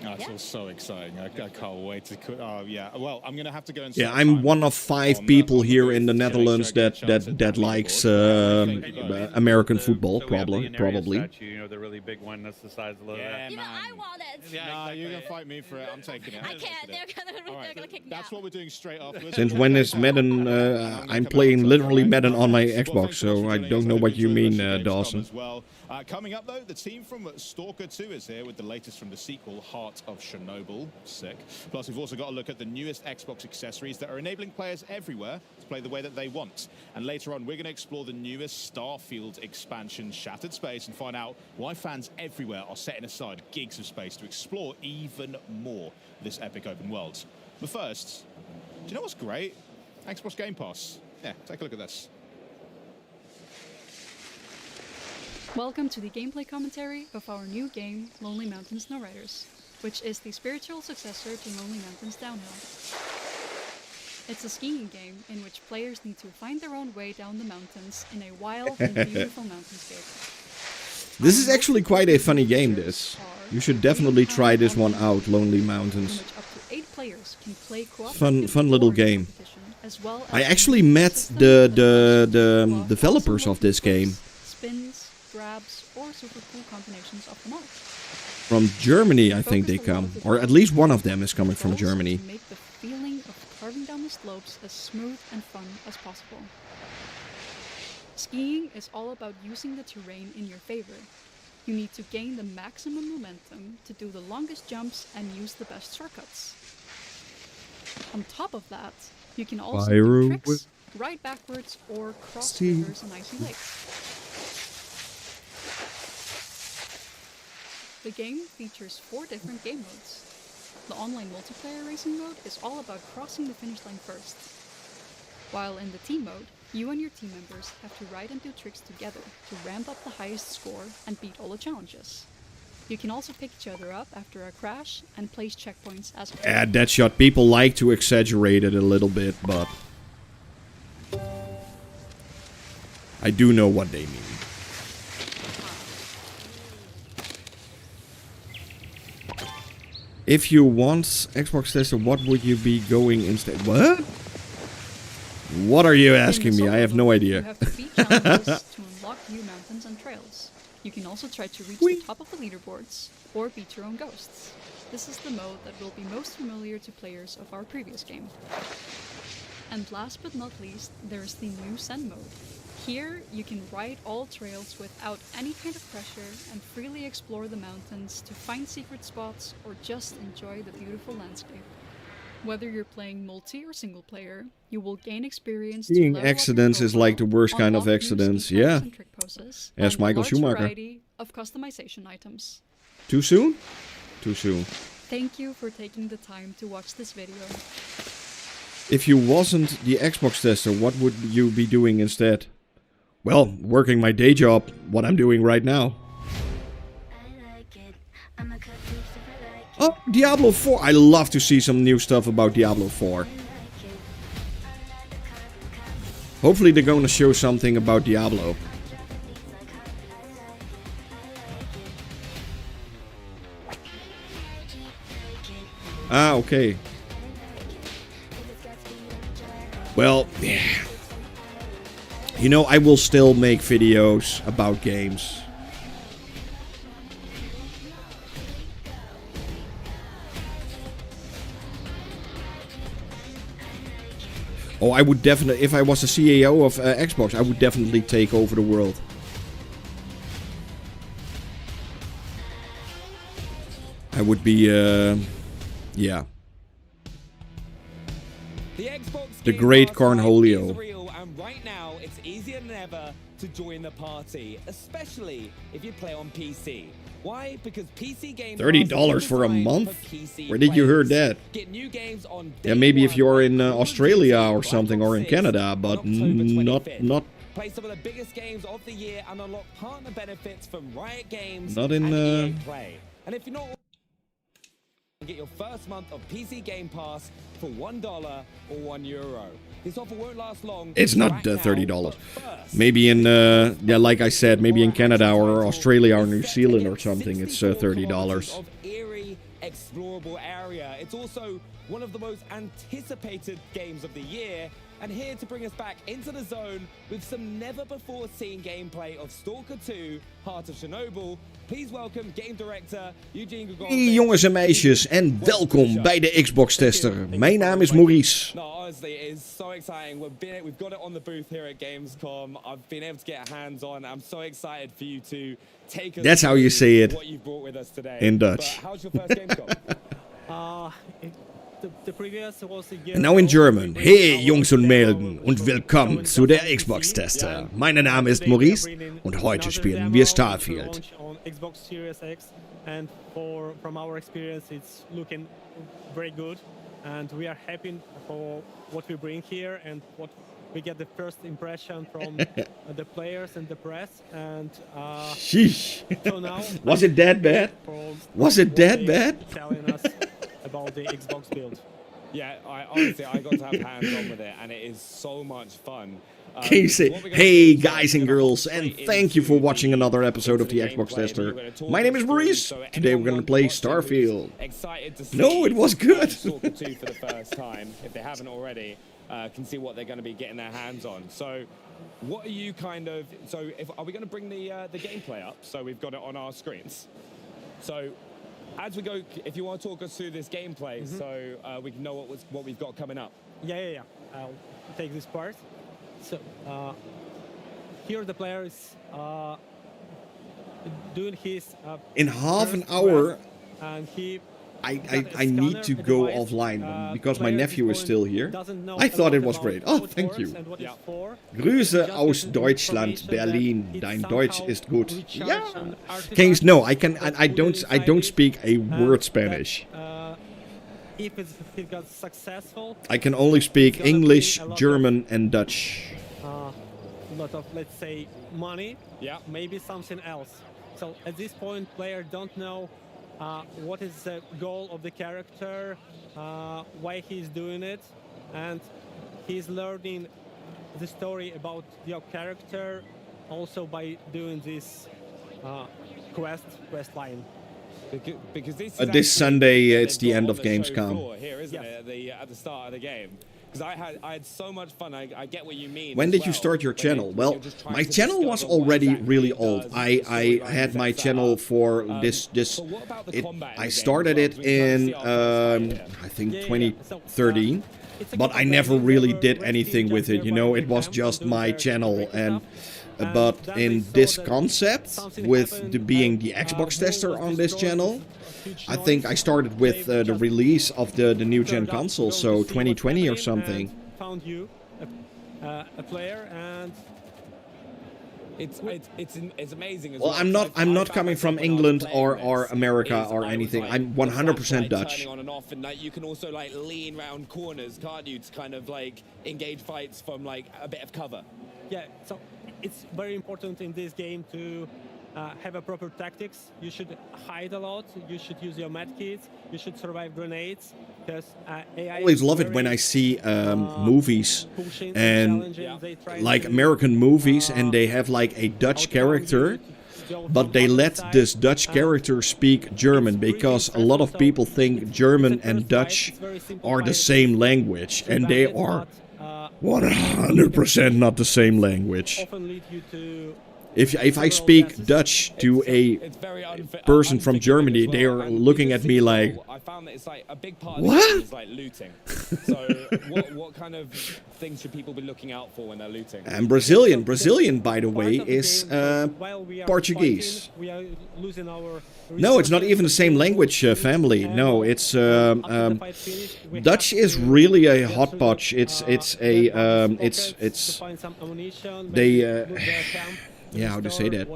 D: That's all so exciting. I can't wait to. Oh yeah. Well, I'm gonna have to go and.
A: Yeah, I'm one of 5 people here in the Netherlands that likes American football. Probably.
L: You know, the really big one that's the size of that.
G: You know, I want it.
D: Yeah, no, you're gonna fight me for it. I'm taking it.
G: I can't. They're gonna kick me
D: That's
G: out.
D: what we're doing straight afterwards.
A: Since when is Madden? I'm playing literally Madden on my Xbox, so I don't know what you mean, Dawson.
D: Coming up though, the team from Stalker 2 is here with the latest from the sequel, Heart of Chernobyl. Sick. Plus, we've also got a look at the newest Xbox accessories that are enabling players everywhere to play the way that they want. And later on, we're going to explore the newest Starfield expansion, Shattered Space, and find out why fans everywhere are setting aside gigs of space to explore even more this epic open world. But first, do you know what's great? Xbox Game Pass. Yeah, take a look at this.
F: Welcome to the gameplay commentary of our new game, Lonely Mountain Snow Riders, which is the spiritual successor to Lonely Mountains Downhill. It's a skiing game in which players need to find their own way down the mountains in a wild and beautiful mountainscape.
A: This is actually quite a funny game, this. You should definitely try this one out, Lonely Mountains.
F: In which up to 8 players can play
A: Fun little game.
F: As well as
A: I actually met the developers of this game.
F: Spins, grabs, or super cool combinations of them all.
A: From Germany, I think they come. Or at least one of them is coming from Germany.
F: To make the feeling of carving down the slopes as smooth and fun as possible. Skiing is all about using the terrain in your favor. You need to gain the maximum momentum to do the longest jumps and use the best shortcuts. On top of that, you can also do tricks, ride backwards, or cross rivers and icy lakes. The game features 4 different game modes. The online multiplayer racing mode is all about crossing the finish line first. While in the team mode, you and your team members have to ride and do tricks together to ramp up the highest score and beat all the challenges. You can also pick each other up after a crash and place checkpoints as well.
A: Yeah, Deadshot, people like to exaggerate it a little bit, but I do know what they mean. If you want Xbox tester, what would you be going instead? What? What are you asking me? I have no idea.
F: You have to beat challenges to unlock new mountains and trails. You can also try to reach the top of the leaderboards, or beat your own ghosts. This is the mode that will be most familiar to players of our previous game. And last but not least, there's the new Zen mode. Here, you can ride all trails without any kind of pressure and freely explore the mountains to find secret spots or just enjoy the beautiful landscape. Whether you're playing multi or single player, you will gain experience.
A: Seeing accidents is like the worst kind of accidents, yeah. As Michael Schumacher.
F: Variety of customization items.
A: Too soon? Too soon.
F: Thank you for taking the time to watch this video.
A: If you wasn't the Xbox tester, what would you be doing instead? Well, working my day job, what I'm doing right now. Oh, Diablo 4. I love to see some new stuff about Diablo 4. Hopefully they're going to show something about Diablo. Ah, okay. Well, yeah. You know, I will still make videos about games. Oh, I would definitely, if I was the CEO of Xbox, I would definitely take over the world. I would be, yeah. The great Cornholio.
E: And right now, it's easier than ever to join the party, especially if you play on PC. Why? Because PC games
A: $30 for a month? Where did you hear that?
E: Get new games on
A: yeah, maybe if you're in Australia or something, or in Canada, but not.
E: Play some of the biggest games of the year and unlock partner benefits from Riot Games
A: not in,
E: and EA Play. And if you're not, get your first month of PC Game Pass for $1 or €1. This offer won't last long.
A: It's not $30. Maybe in, yeah, like I said, maybe in Canada or Australia or New Zealand or something, it's $30.
E: Of eerie, explorable area. It's also one of the most anticipated games of the year. And here to bring us back into the zone with some never-before-seen gameplay of Stalker 2, Heart of Chernobyl. Please welcome game director Eugene Gaganovic.
A: Hey jongens en meisjes en welkom bij de Xbox Tester. Mijn naam is Maurice.
E: No, honestly, it is so exciting. We've got it on the booth here at GamesCom. I've been able to get hands-on. I'm so excited for you to take us.
A: That's how you say it
E: what you've brought with us today.
A: in Dutch.
E: But how's your first GamesCom?
A: And now in German. Hey Jungs und Mädchen und willkommen zu der Xbox Tester. Mein Name ist Maurice und heute spielen wir Starfield.
H: Xbox Series X, and from our experience, it's looking very good, and we are happy for what we bring here and what we get the first impression from the players and the press. And
A: sheesh.
H: So now,
A: was it that bad? Was it that bad?
H: Telling us about the Xbox build.
E: Yeah, honestly, I got to have hands-on with it, and it is so much fun.
A: Can you say, hey guys and girls, and thank you for watching another episode of the Xbox Tester. My name is Maurice. Today we're going to play Starfield. No, it was good.
E: Stalker 2 for the first time, if they haven't already, can see what they're going to be getting their hands on. So, what are you kind of? So, are we going to bring the gameplay up? So we've got it on our screens. So, as we go, if you want to talk us through this gameplay, so we can know what we've got coming up.
H: Yeah. I'll take this part. So here the player is doing his
A: in half an hour.
H: And he
A: I need to go offline because my nephew is still here. I thought it was great. Oh, thank you. Grüße aus Deutschland, Berlin. Dein Deutsch ist gut. Yeah. Kings, no, I don't speak a word Spanish.
H: If it got successful,
A: I can only speak English, German, and Dutch.
H: A lot of, let's say, money.
E: Yeah.
H: Maybe something else. So at this point, player don't know what is the goal of the character, why he's doing it, and he's learning the story about your character also by doing this quest line.
E: Because
A: this Sunday it's the end of Gamescom.
E: Here, isn't it? At the start of the game. because I had so much fun. I get what you mean.
A: When did you start your channel? Well, my channel was already really old. I had my channel for this. I started it in I think 2013, but I never really did anything with it. You know, it was just my channel. And but in this concept with being the Xbox tester on this channel, I think I started with the release of the new gen console, so 2020 or something.
H: Found you a player, and
E: it's amazing. As
A: well, I'm not coming from England or America or anything. I'm 100% Dutch.
E: Turning on and off, and like you can also like lean around corners, can't you, to kind of like engage fights from like a bit of cover.
H: Yeah, so it's very important in this game to have a proper tactics. You should hide a lot. You should use your medkits. You should survive grenades. Because AI
A: I always love it when I see movies and like American movies, and they have like a Dutch character, but they let this Dutch character speak German, because a lot of people think German and Dutch are the same language, and they are 100% not the same language.
H: often lead you to
A: If I speak Dutch to a person from Germany, they are looking at me like,
E: I found that it's like a big part of
A: what?
E: it is like looting. So what kind of things should people be looking out for when they're looting?
A: And Brazilian, by the way, is Portuguese.
H: we are losing our
A: No, it's not even the same language family. No, it's Dutch is really a hodgepodge. Yeah, how to say that?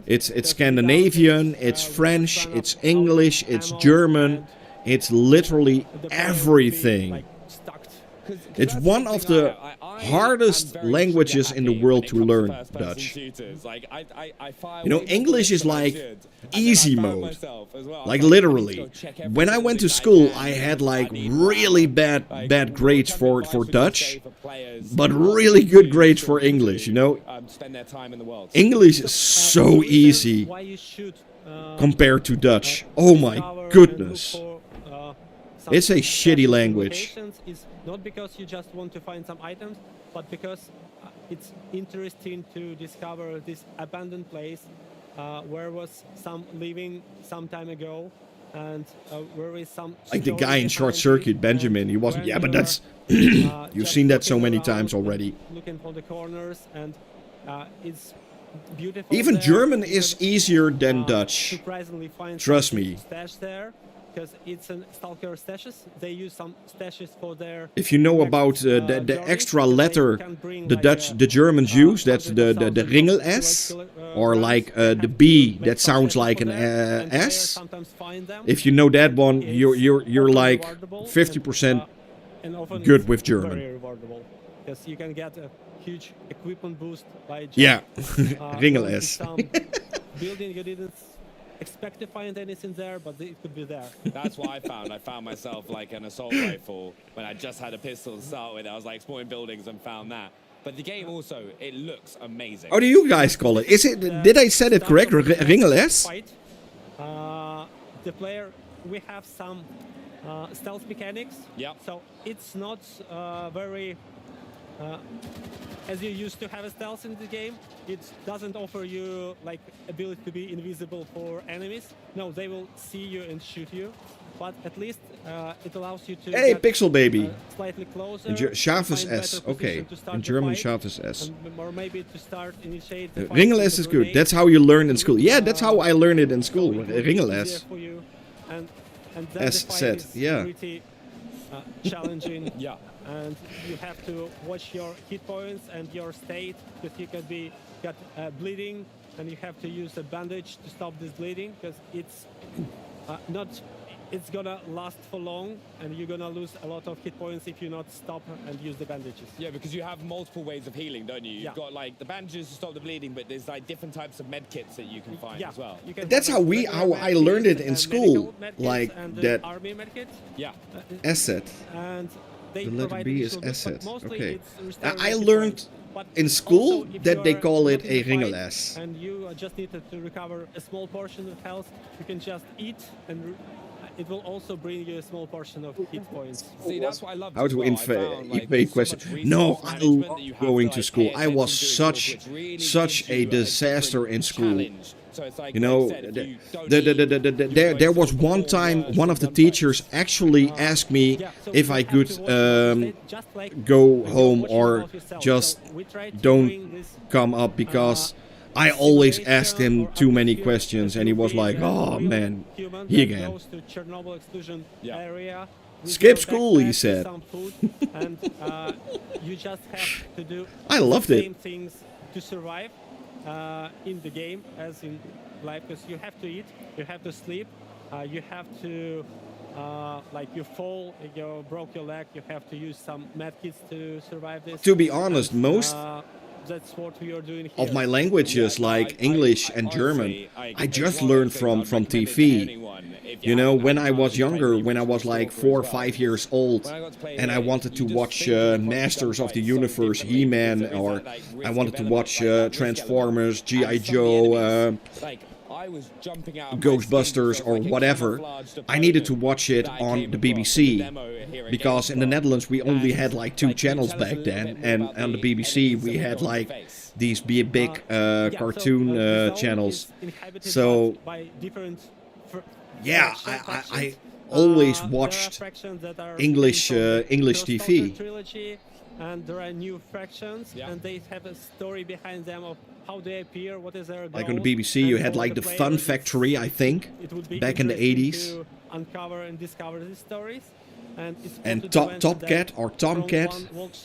A: It's Scandinavian, it's French, it's English, it's German, it's literally everything. It's one of the hardest languages in the world to learn, Dutch. You know, English is like easy mode. Like literally. When I went to school, I had like really bad grades for Dutch, but really good grades for English, you know. English is so easy compared to Dutch. Oh my goodness. It's a shitty language.
H: Is not because you just want to find some items, but because it's interesting to discover this abandoned place where was some living some time ago, and where is some
A: like the guy in Short Circuit, Benjamin. He wasn't. Yeah, but that's you've seen that so many times already.
H: Looking for the corners, and it's beautiful.
A: Even
H: there.
A: German is easier than Dutch.
H: Surprisingly find
A: Trust me.
H: stash there, because it's an Stalker stashes. They use some stashes for their.
A: If you know about the extra letter the Germans use, that's the ringel S, or like the B that sounds like an S. If you know that one, you're like 50% good with German.
H: Very rewardable, because you can get a huge equipment boost by just,
A: Yeah, ringel S.
H: Building you didn't expect to find anything there, but it could be there.
E: That's what I found. I found myself like an assault rifle when I just had a pistol to start with. I was like exploring buildings and found that. But the game also, it looks amazing.
A: How do you guys call it? Is it? Did I say it correct? Ringel S?
H: The player, we have some stealth mechanics.
E: Yeah.
H: So it's not very. As you used to have a stealth in the game, it doesn't offer you like ability to be invisible for enemies. No, they will see you and shoot you, but at least it allows you to.
A: Hey,
H: get,
A: Pixel Baby.
H: Slightly closer.
A: Scharfes
H: find better
A: S.
H: position
A: Okay.
H: to start
A: In
H: the
A: German,
H: fight,
A: Scharfes S.
H: or maybe to start initiate. The fight
A: Ringel
H: with
A: S
H: the
A: is good.
H: grenade.
A: That's how you learn in school. Yeah, that's how I learned it in school. Ringel
H: Easier
A: S.
H: for you. And then
A: S
H: the fight
A: set,
H: is
A: yeah.
H: pretty challenging.
E: Yeah.
H: And you have to watch your hit points and your state, because you could be got bleeding, and you have to use a bandage to stop this bleeding, because it's not. It's gonna last for long, and you're gonna lose a lot of hit points if you not stop and use the bandages.
E: Yeah, because you have multiple ways of healing, don't you? You've
H: Yeah.
E: got like the bandages to stop the bleeding, but there's like different types of med kits that you can find as well.
H: You can
A: That's
H: have
A: how
H: a regular
A: I
H: med
A: learned
H: kit,
A: it in
H: a
A: school,
H: medical med kit,
A: like
H: and an
A: that.
H: army med kit.
E: Yeah.
A: Asset.
H: And they
A: The letter
H: provide
A: B is
H: additional boosts, but
A: asset.
H: mostly
A: Okay.
H: it's restoring
A: I
H: hit
A: learned
H: points. But
A: in school
H: also, if
A: that they
H: you're
A: call it
H: not in
A: a
H: the
A: ringel
H: fight
A: S.
H: and you just needed to recover a small portion of health, you can just eat, and it will also bring you a small portion of hit points.
E: See, that's what I love.
A: How to evade questions. No, I love going to school. I was such a disaster in school. You know, there was one time one of the teachers actually asked me if I could go home or just don't come up, because I always asked him too many questions, and he was like, "Oh man, he again." Skip school, he said.
H: And you just have to do
A: I loved
H: the
A: it.
H: same things to survive in the game as in life, because you have to eat, you have to sleep, you have to like you fall, you broke your leg, you have to use some medkits to survive this.
A: To be honest, most
H: that's what we are doing here.
A: of my languages, like English and German, I just learned from TV. You know, when I was younger, when I was like 4 or 5 years old, and I wanted to watch Masters of the Universe, He-Man, or I wanted to watch Transformers, G.I. Joe, Ghostbusters, or whatever, I needed to watch it on the BBC. Because in the Netherlands we only had like 2 channels back then, and on the BBC we had like these big cartoon channels. So yeah, I always watched English TV.
H: And there are new fractions, and they have a story behind them of how they appear, what is their goal.
A: Like on the BBC, you had like the Fun Factory, I think, back in the 80s.
H: To uncover and discover these stories.
A: And Topcat or Tomcat,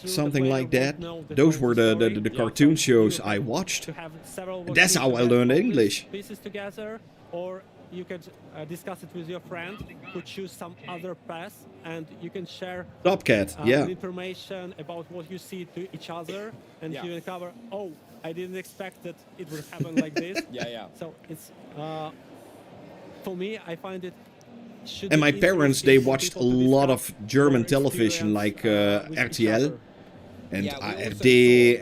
A: something like that. Those were the cartoon shows I watched. And that's how I learned English.
H: Pieces together, or you could discuss it with your friend who choose some other path, and you can share
A: Topcat, yeah.
H: information about what you see to each other, and you uncover, oh, I didn't expect that it would happen like this. So it's for me, I find it.
A: And my parents, they watched a lot of German television, like RTL and ARD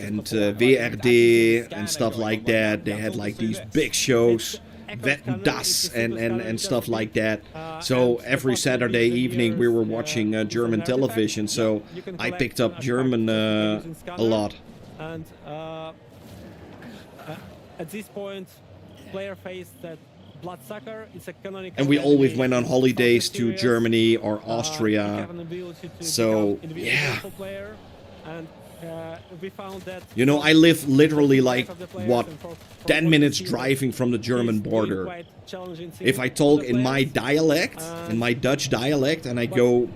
A: and WRD and stuff like that. They had like these big shows, Wetten das and stuff like that. So every Saturday evening we were watching German television. So I picked up German a lot.
H: And at this point, player faced that Bloodsucker is a canonical.
A: And we always went on holidays to Germany or Austria. So yeah.
H: We found that,
A: you know, I live literally like, what, 10 minutes driving from the German border. If I talk in my dialect, in my Dutch dialect, and I go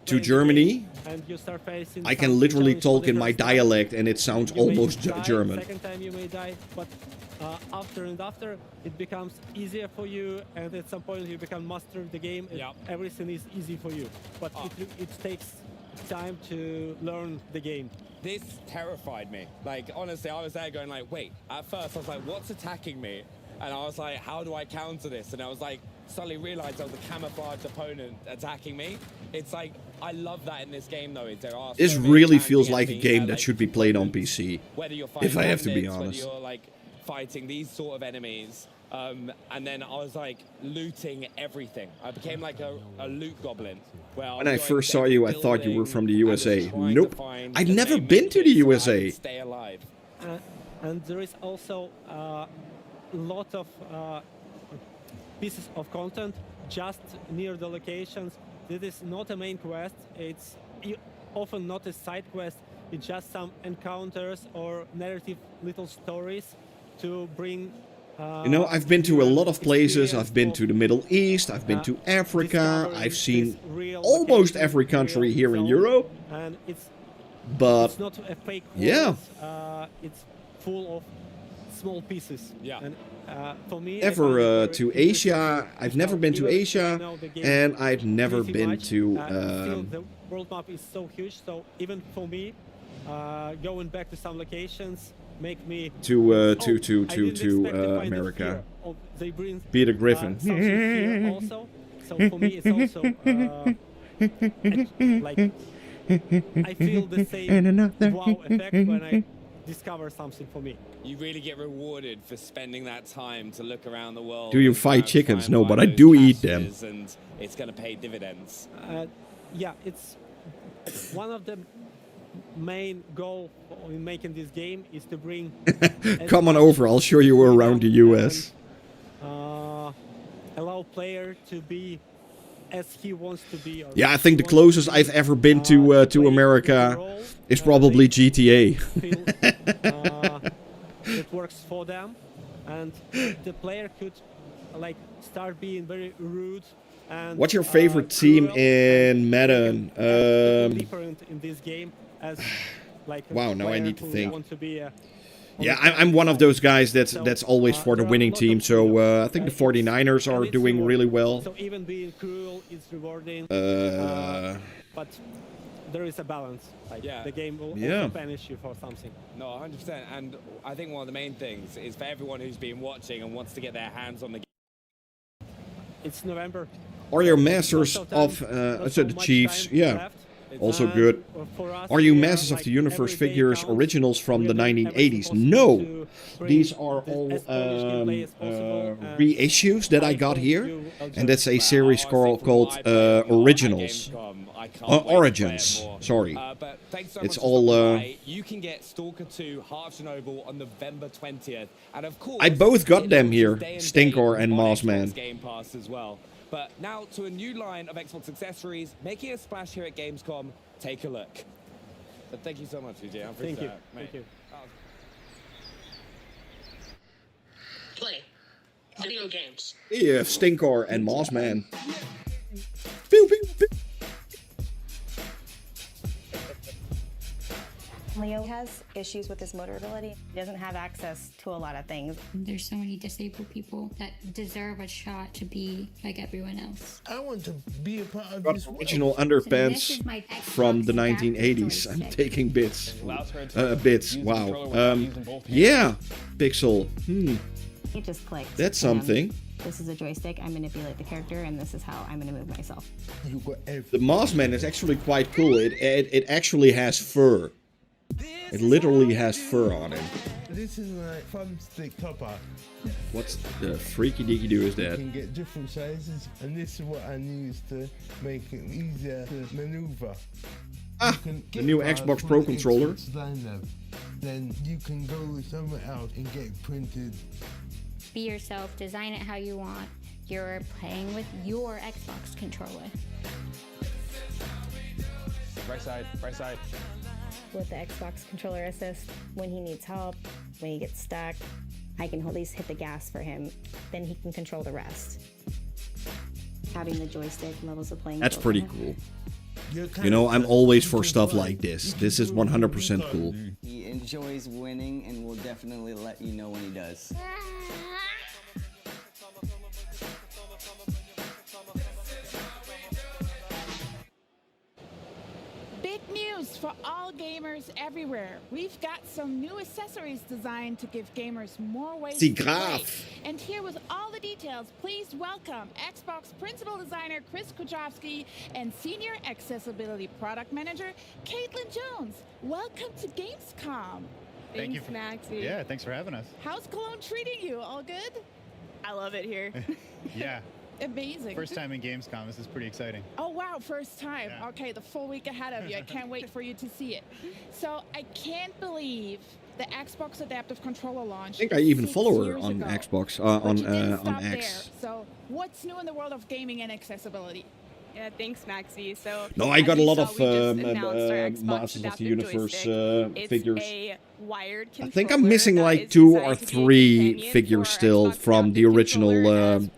A: to Germany, I can literally talk in my dialect and it sounds almost German.
H: Second time you may die, but after and after it becomes easier for you, and at some point you become master of the game. Everything is easy for you, but it takes time to learn the game.
E: This terrified me. Like, honestly, I was there going like, wait, at first I was like, what's attacking me? And I was like, how do I counter this? And I was like, suddenly realized there was a camouflaged opponent attacking me. It's like, I love that in this game though. There are
A: this really feels like a game that should be played on PC, if I have to be honest.
E: Whether you're like fighting these sort of enemies, and then I was like looting everything. I became like a loot goblin.
A: When I first saw you, I thought you were from the USA. Nope. I've never been to the USA.
E: Stay alive.
H: And there is also a lot of pieces of content just near the locations. This is not a main quest. It's often not a side quest. It's just some encounters or narrative little stories to bring.
A: You know, I've been to a lot of places. I've been to the Middle East. I've been to Africa. I've seen almost every country here in Europe.
H: And
A: but
H: it's not a fake world.
A: Yeah.
H: It's full of small pieces. And for me,
A: to Asia. I've never been to Asia, and I've never been to.
H: The world map is so huge, so even for me, going back to some locations make me
A: to America. Peter Griffin.
H: Also, so for me, it's also like I feel the same wow effect when I discover something for me.
E: You really get rewarded for spending that time to look around the world.
A: Do you
E: and
A: fight
E: try and
A: chickens?
E: find
A: No,
E: why
A: but I
E: those
A: do eat them.
E: caches, and it's going to pay dividends.
H: Yeah, it's one of the main goal in making this game is to bring.
A: Come on over, I'll show you around the US.
H: Allow player to be as he wants to be.
A: Yeah, I think the closest I've ever been to America is probably GTA.
H: It works for them, and the player could like start being very rude. And,
A: What's your favorite team in Madden?
H: Different in this game as like
A: Wow, now I need to think.
H: Want to be
A: Yeah, I'm one of those guys that's always for the winning team. So I think the 49ers are doing really well.
H: So even being cruel is rewarding. But there is a balance. Like the game will also punish you for something.
E: No, 100%. And I think one of the main things is for everyone who's been watching and wants to get their hands on the game.
H: It's November.
A: Are you masters of the Chiefs? Yeah. Also good. Are you Masters of the Universe figures originals from the 1980s? No. These are all reissues that I got here. And that's a series called Originals. Origins. Sorry.
E: But thanks so
A: it's
E: much
A: all.
E: You can get Stalker 2 Half Chernobyl on November 20th. And of course,
A: I both got them here. Stinker and Mossman.
E: Gamepass as well. But now to a new line of Xbox accessories, making a splash here at Gamescom. Take a look. But thank you so much, VJ.
H: Thank you. Thank you.
V: Play video games.
A: Yeah, Stinker and Mossman. Pew, pew, pew.
I: Leo has issues with his motor ability. He doesn't have access to a lot of things.
J: There's so many disabled people that deserve a shot to be like everyone else.
V: I want to be a part of
A: Got
V: this
A: original underpants from the 1980s. I'm taking bits. Bits. Wow. Yeah. Pixel.
I: It just clicks.
A: That's something.
I: This is a joystick. I manipulate the character, and this is how I'm going to move myself.
A: The Mossman is actually quite cool. It actually has fur. It literally has fur on it.
V: This is my thumbstick topper.
A: What's the freaky deaky do is
V: You
A: that?
V: can get different sizes, and this is what I use to make it easier to maneuver.
A: The new Xbox Pro controller.
V: Then you can go somewhere else and get it printed.
J: Be yourself, design it how you want. You're playing with your Xbox controller.
E: Right side, right side.
I: With the Xbox controller assist, when he needs help, when he gets stuck, I can at least hit the gas for him. Then he can control the rest. Having the joystick levels the playing
A: That's
I: field.
A: pretty cool. You know, I'm always for stuff like this. This is 100% cool.
W: He enjoys winning and will definitely let you know when he does.
X: Big news for all gamers everywhere. We've got some new accessories designed to give gamers more ways
A: Die
X: to play.
A: Graaf.
X: And here with all the details, please welcome Xbox Principal Designer Chris Kudrowski and Senior Accessibility Product Manager Caitlin Jones. Welcome to Gamescom.
Y: Thank you, Maxie. Yeah, thanks for having us.
X: How's Cologne treating you? All good?
Y: I love it here. Yeah.
X: Amazing.
Y: First time in Gamescom. This is pretty exciting.
X: Oh, wow. First time.
Y: Yeah.
X: Okay, the full week ahead of you. I can't wait for you to see it. So I can't believe the Xbox Adaptive Controller launch.
A: I think I even
X: 6
A: follow her
X: years
A: on
X: ago.
A: Xbox,
X: But you didn't
A: on
X: stop
A: X.
X: there. So what's new in the world of gaming and accessibility?
Y: Yeah, thanks, Maxie. So
A: No, I got a lot of
Y: Masters
A: of the Universe figures.
Y: A wired
A: I think I'm missing like 2 or 3 figures still from the original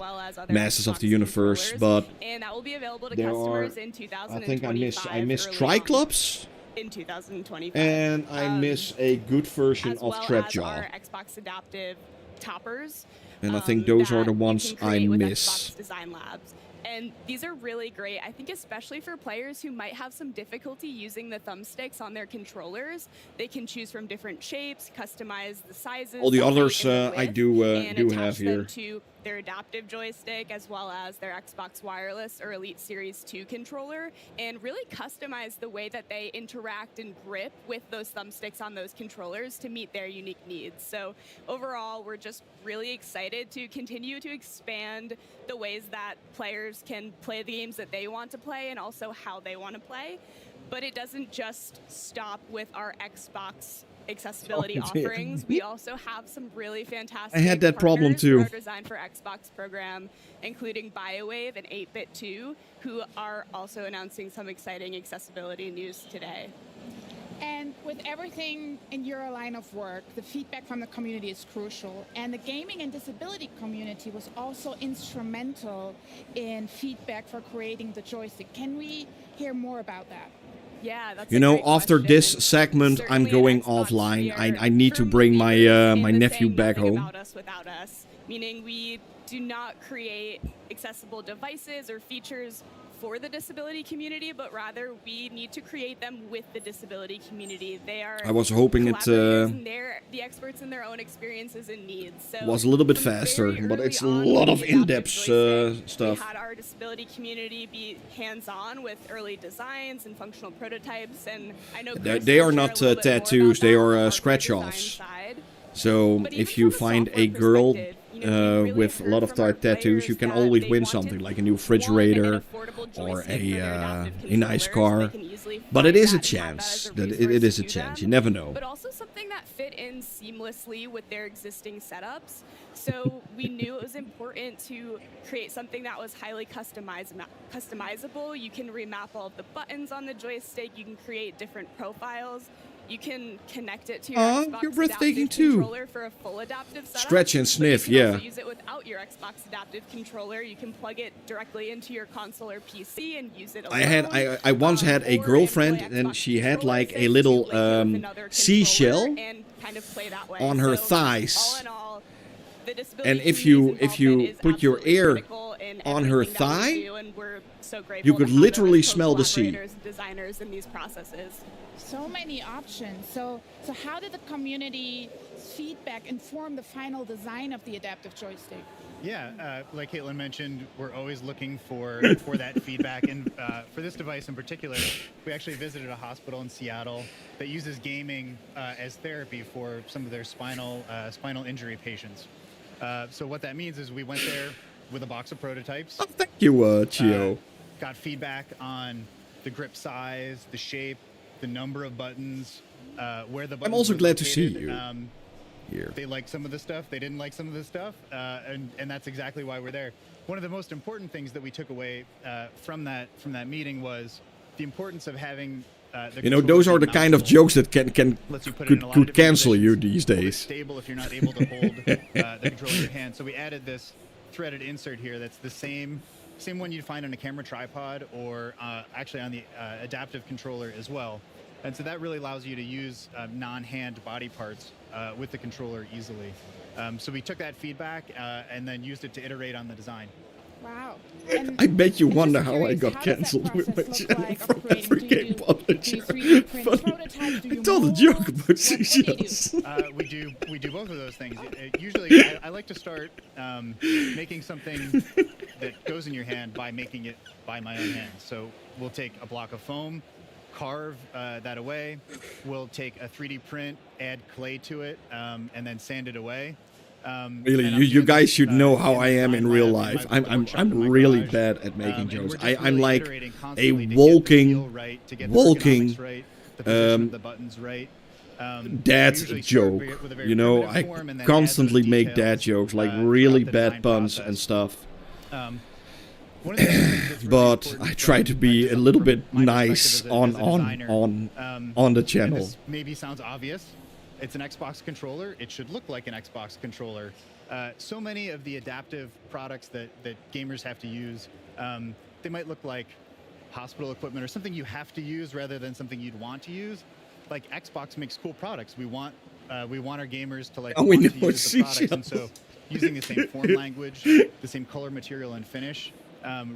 A: Masters of the Universe, but
Y: and that will be available to
A: there
Y: customers
A: are.
Y: in
A: I think I miss
Y: early
A: Triclops,
Y: in 2025.
A: and I miss a good version
Y: as
A: of
Y: well as
A: Trapjaw,
Y: our Xbox Adaptive toppers.
A: and I think those are the ones I
Y: with
A: miss.
Y: Xbox Design Labs. And these are really great, I think, especially for players who might have some difficulty using the thumbsticks on their controllers. They can choose from different shapes, customize the sizes.
A: All the
Y: height,
A: others
Y: and the
A: I
Y: width,
A: do
Y: and
A: do
Y: attach
A: have
Y: them
A: here.
Y: to their adaptive joystick as well as their Xbox Wireless or Elite Series 2 controller, and really customize the way that they interact and grip with those thumbsticks on those controllers to meet their unique needs. So overall, we're just really excited to continue to expand the ways that players can play the games that they want to play and also how they want to play. But it doesn't just stop with our Xbox accessibility
A: Oh, dear.
Y: offerings. We also have some really fantastic
A: I had that problem
Y: partners
A: too.
Y: through our Design for Xbox program, including BioWave and 8bit2, who are also announcing some exciting accessibility news today.
X: And with everything in your line of work, the feedback from the community is crucial. And the gaming and disability community was also instrumental in feedback for creating the joystick. Can we hear more about that?
Y: Yeah, that's
A: You know, after this segment, I'm going offline. I need to bring my my nephew back home.
Y: About us without us, meaning we do not create accessible devices or features for the disability community, but rather we need to create them with the disability community. They are
A: I was hoping it
Y: collaborators and they're the experts in their own experiences and needs. So
A: was a little bit
Y: from
A: faster,
Y: very
A: but
Y: early
A: it's a
Y: on
A: lot
Y: with
A: of
Y: the
A: in-depth
Y: adaptive
A: stuff.
Y: We had our disability community be hands-on with early designs and functional prototypes, and I know
A: They are not tattoos, they are scratch-offs. So if you find a girl with a lot of tattoos, you can always win something, like a new refrigerator or a nice car. But it is a chance. That it is a chance. You never know.
Y: But also something that fit in seamlessly with their existing setups. So we knew it was important to create something that was highly customizable. You can remap all of the buttons on the joystick. You can create different profiles. You can connect it to your Xbox
A: you're breathtaking
Y: adaptive
A: too.
Y: controller for a full adaptive setup.
A: Stretch and sniff,
Y: but you can
A: yeah.
Y: also use it without your Xbox adaptive controller. You can plug it directly into your console or PC and use it alone.
A: I once had a girlfriend, and she had like a little seashell
Y: and kind of play that way.
A: on her
Y: So,
A: thighs.
Y: all in all, the disability
A: And if
Y: community's
A: you
Y: involvement is
A: put your
Y: absolutely
A: ear
Y: critical in
A: on her
Y: everything that we
A: thigh,
Y: do, and we're so grateful
A: you
Y: to
A: could
Y: have them
A: literally
Y: as
A: smell the sea.
Y: collaborators and designers in these processes.
X: So many options. So how did the community feedback inform the final design of the adaptive joystick?
M: Yeah, like Caitlin mentioned, we're always looking for that feedback. And for this device in particular, we actually visited a hospital in Seattle that uses gaming as therapy for some of their spinal injury patients. So what that means is we went there with a box of prototypes.
A: Oh, thank you, Chio.
M: Got feedback on the grip size, the shape, the number of buttons, where the buttons
A: I'm also
M: were
A: glad to see
M: located.
A: you here.
M: They liked some of the stuff, they didn't like some of the stuff, and that's exactly why we're there. One of the most important things that we took away from that meeting was the importance of having
A: You know, those are the kind of jokes that could cancel you these days.
M: Stable if you're not able to hold the controller in your hand. So we added this threaded insert here that's the same one you'd find on a camera tripod or actually on the adaptive controller as well. And so that really allows you to use non-hand body parts with the controller easily. So we took that feedback and then used it to iterate on the design.
X: Wow.
A: I bet you wonder how I got cancelled with my channel from every game publisher. I told a joke about seashells.
M: We do both of those things. Usually, I like to start making something that goes in your hand by making it by my own hand. So we'll take a block of foam, carve that away. We'll take a 3D print, add clay to it, and then sand it away.
A: Really, you guys should know how I am in real life. I'm really bad at making jokes. I'm like a walking dad joke. You know, I constantly make dad jokes, like really bad puns and stuff. But I try to be a little bit nice on the channel.
M: This maybe sounds obvious. It's an Xbox controller. It should look like an Xbox controller. So many of the adaptive products that gamers have to use, they might look like hospital equipment or something you have to use rather than something you'd want to use. Like Xbox makes cool products. We want our gamers to like want to use the products, and so using the same form language, the same color, material, and finish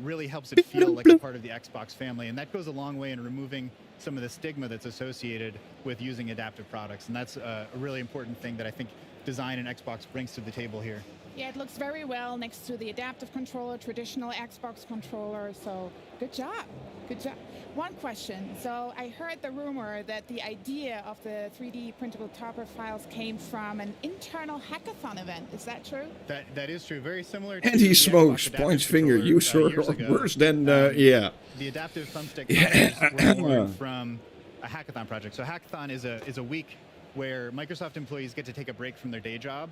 M: really helps it feel like a part of the Xbox family. And that goes a long way in removing some of the stigma that's associated with using adaptive products. And that's a really important thing that I think design and Xbox brings to the table here.
X: Yeah, it looks very well next to the adaptive controller, traditional Xbox controller. So good job. Good job. One question. So I heard the rumor that the idea of the 3D printable topper files came from an internal hackathon event. Is that true?
M: That is true. Very similar to
A: And he
M: the
A: smokes,
M: Xbox
A: points
M: adaptive
A: finger,
M: controller,
A: user,
M: years
A: or
M: ago.
A: worse than, yeah.
M: The adaptive thumbstick controllers were born from a hackathon project. So hackathon is a week where Microsoft employees get to take a break from their day job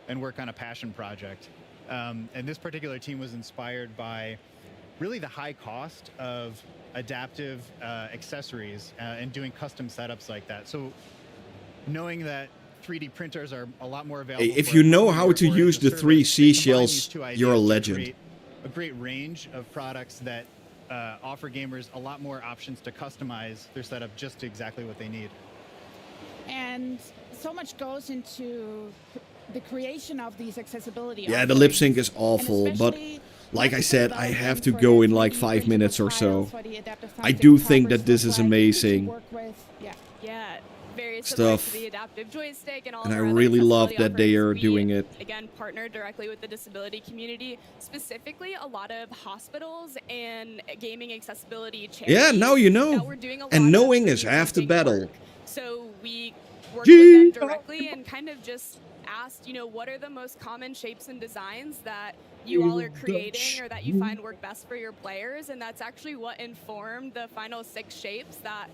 M: and work on a passion project. And this particular team was inspired by really the high cost of adaptive accessories and doing custom setups like that. So knowing that 3D printers are a lot more available.
A: If you know how to use the 3 seashells, you're a legend.
M: A great range of products that offer gamers a lot more options to customize their setup just to exactly what they need.
X: And so much goes into the creation of these accessibility.
A: Yeah, the lip sync is awful, but like I said, I have to go in like 5 minutes or so. I do think that this is amazing
Y: Yeah, very
A: stuff,
Y: similar to the adaptive joystick and all
A: and I
Y: of our other
A: really love
Y: accessibility
A: that they are
Y: offerings.
A: doing
Y: We,
A: it.
Y: Again, partner directly with the disability community, specifically a lot of hospitals and gaming accessibility charities.
A: Yeah, now you know.
Y: that we're doing a lot
A: And
Y: of
A: knowing is
Y: really
A: half the
Y: big
A: battle.
Y: work. So we worked with them directly and kind of just asked, what are the most common shapes and designs that you all are creating or that you find work best for your players, and that's actually what informed the final 6 shapes that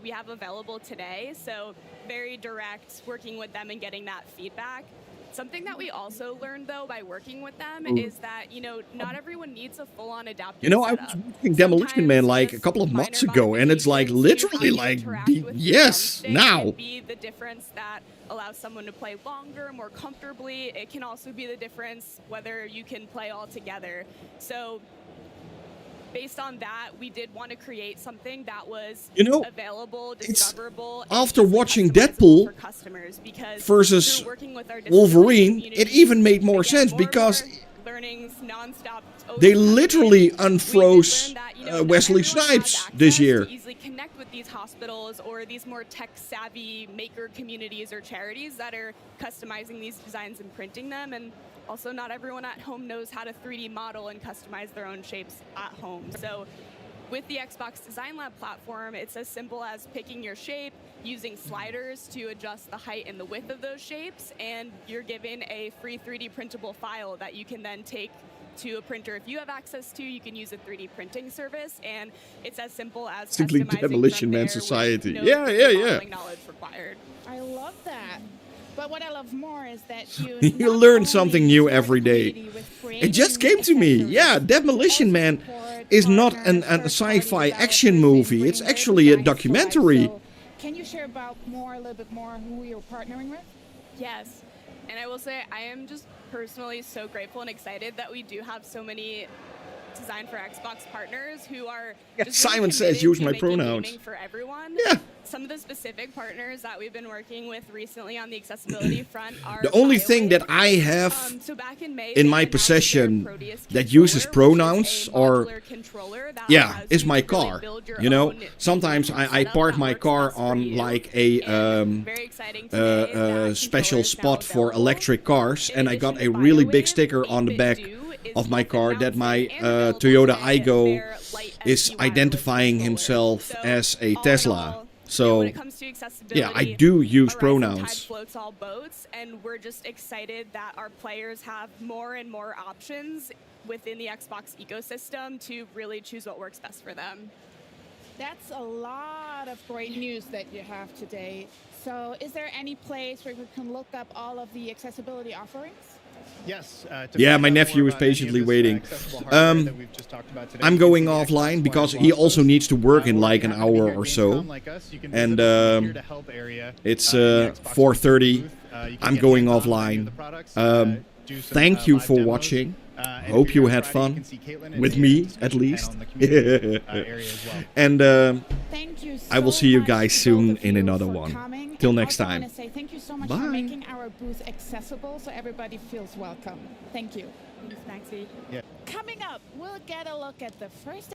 Y: we have available today. So very direct, working with them and getting that feedback. Something that we also learned, though, by working with them is that, not everyone needs a full-on adaptive
A: I was watching Demolition Man like a couple of months ago, and it's like literally like, yes, now.
Y: Be the difference that allows someone to play longer, more comfortably. It can also be the difference whether you can play all together. So based on that, we did want to create something that was available, discoverable.
A: After watching Deadpool versus Wolverine, it even made more sense because they literally unfroze Wesley Snipes this year.
Y: To easily connect with these hospitals or these more tech-savvy maker communities or charities that are customizing these designs and printing them. And also, not everyone at home knows how to 3D model and customize their own shapes at home. So with the Xbox Design Lab platform, it's as simple as picking your shape, using sliders to adjust the height and the width of those shapes, and you're given a free 3D printable file that you can then take to a printer. If you have access to, you can use a 3D printing service, and it's as simple as
A: Simply
Y: customizing
A: Demolition
Y: from
A: Man
Y: there
A: Society.
Y: with no modeling knowledge required.
X: I love that. But what I love more is that
A: You learn something new every day. It just came to me. Yeah, Demolition Man is not a sci-fi action movie. It's actually a documentary.
X: Can you share about a little bit more who you're partnering with?
Y: Yes, and I will say I am just personally so grateful and excited that we do have so many Design for Xbox partners who are just
A: Simon
Y: really
A: says
Y: committed
A: use
Y: to
A: my
Y: making
A: pronouns.
Y: gaming for everyone.
A: Yeah.
Y: Some of the specific partners that we've been working with recently on the accessibility front are
A: The only thing that I have
Y: so back in May,
A: in my possession that uses pronouns or is my car. Sometimes I park my car on like a special spot for electric cars, and I got a really big sticker on the back of my car that my Toyota Aygo is identifying himself as a Tesla. So, yeah, I do use pronouns.
Y: Floats all boats, and we're just excited that our players have more and more options within the Xbox ecosystem to really choose what works best for them.
X: That's a lot of great news that you have today. So is there any place where we can look up all of the accessibility offerings?
M: Yes.
A: Yeah, my nephew is patiently waiting. I'm going offline because he also needs to work in like an hour or so. And it's 4:30. I'm going offline. Thank you for watching. Hope you had fun. With me, at least. And I will see you guys soon in another one. Till next time.
X: Thank you so so much
A: Bye.
X: for making our booth accessible so everybody feels welcome. Thank you.
Y: Thanks, Maxie.
M: Yeah.
X: Coming up, we'll get a look at the first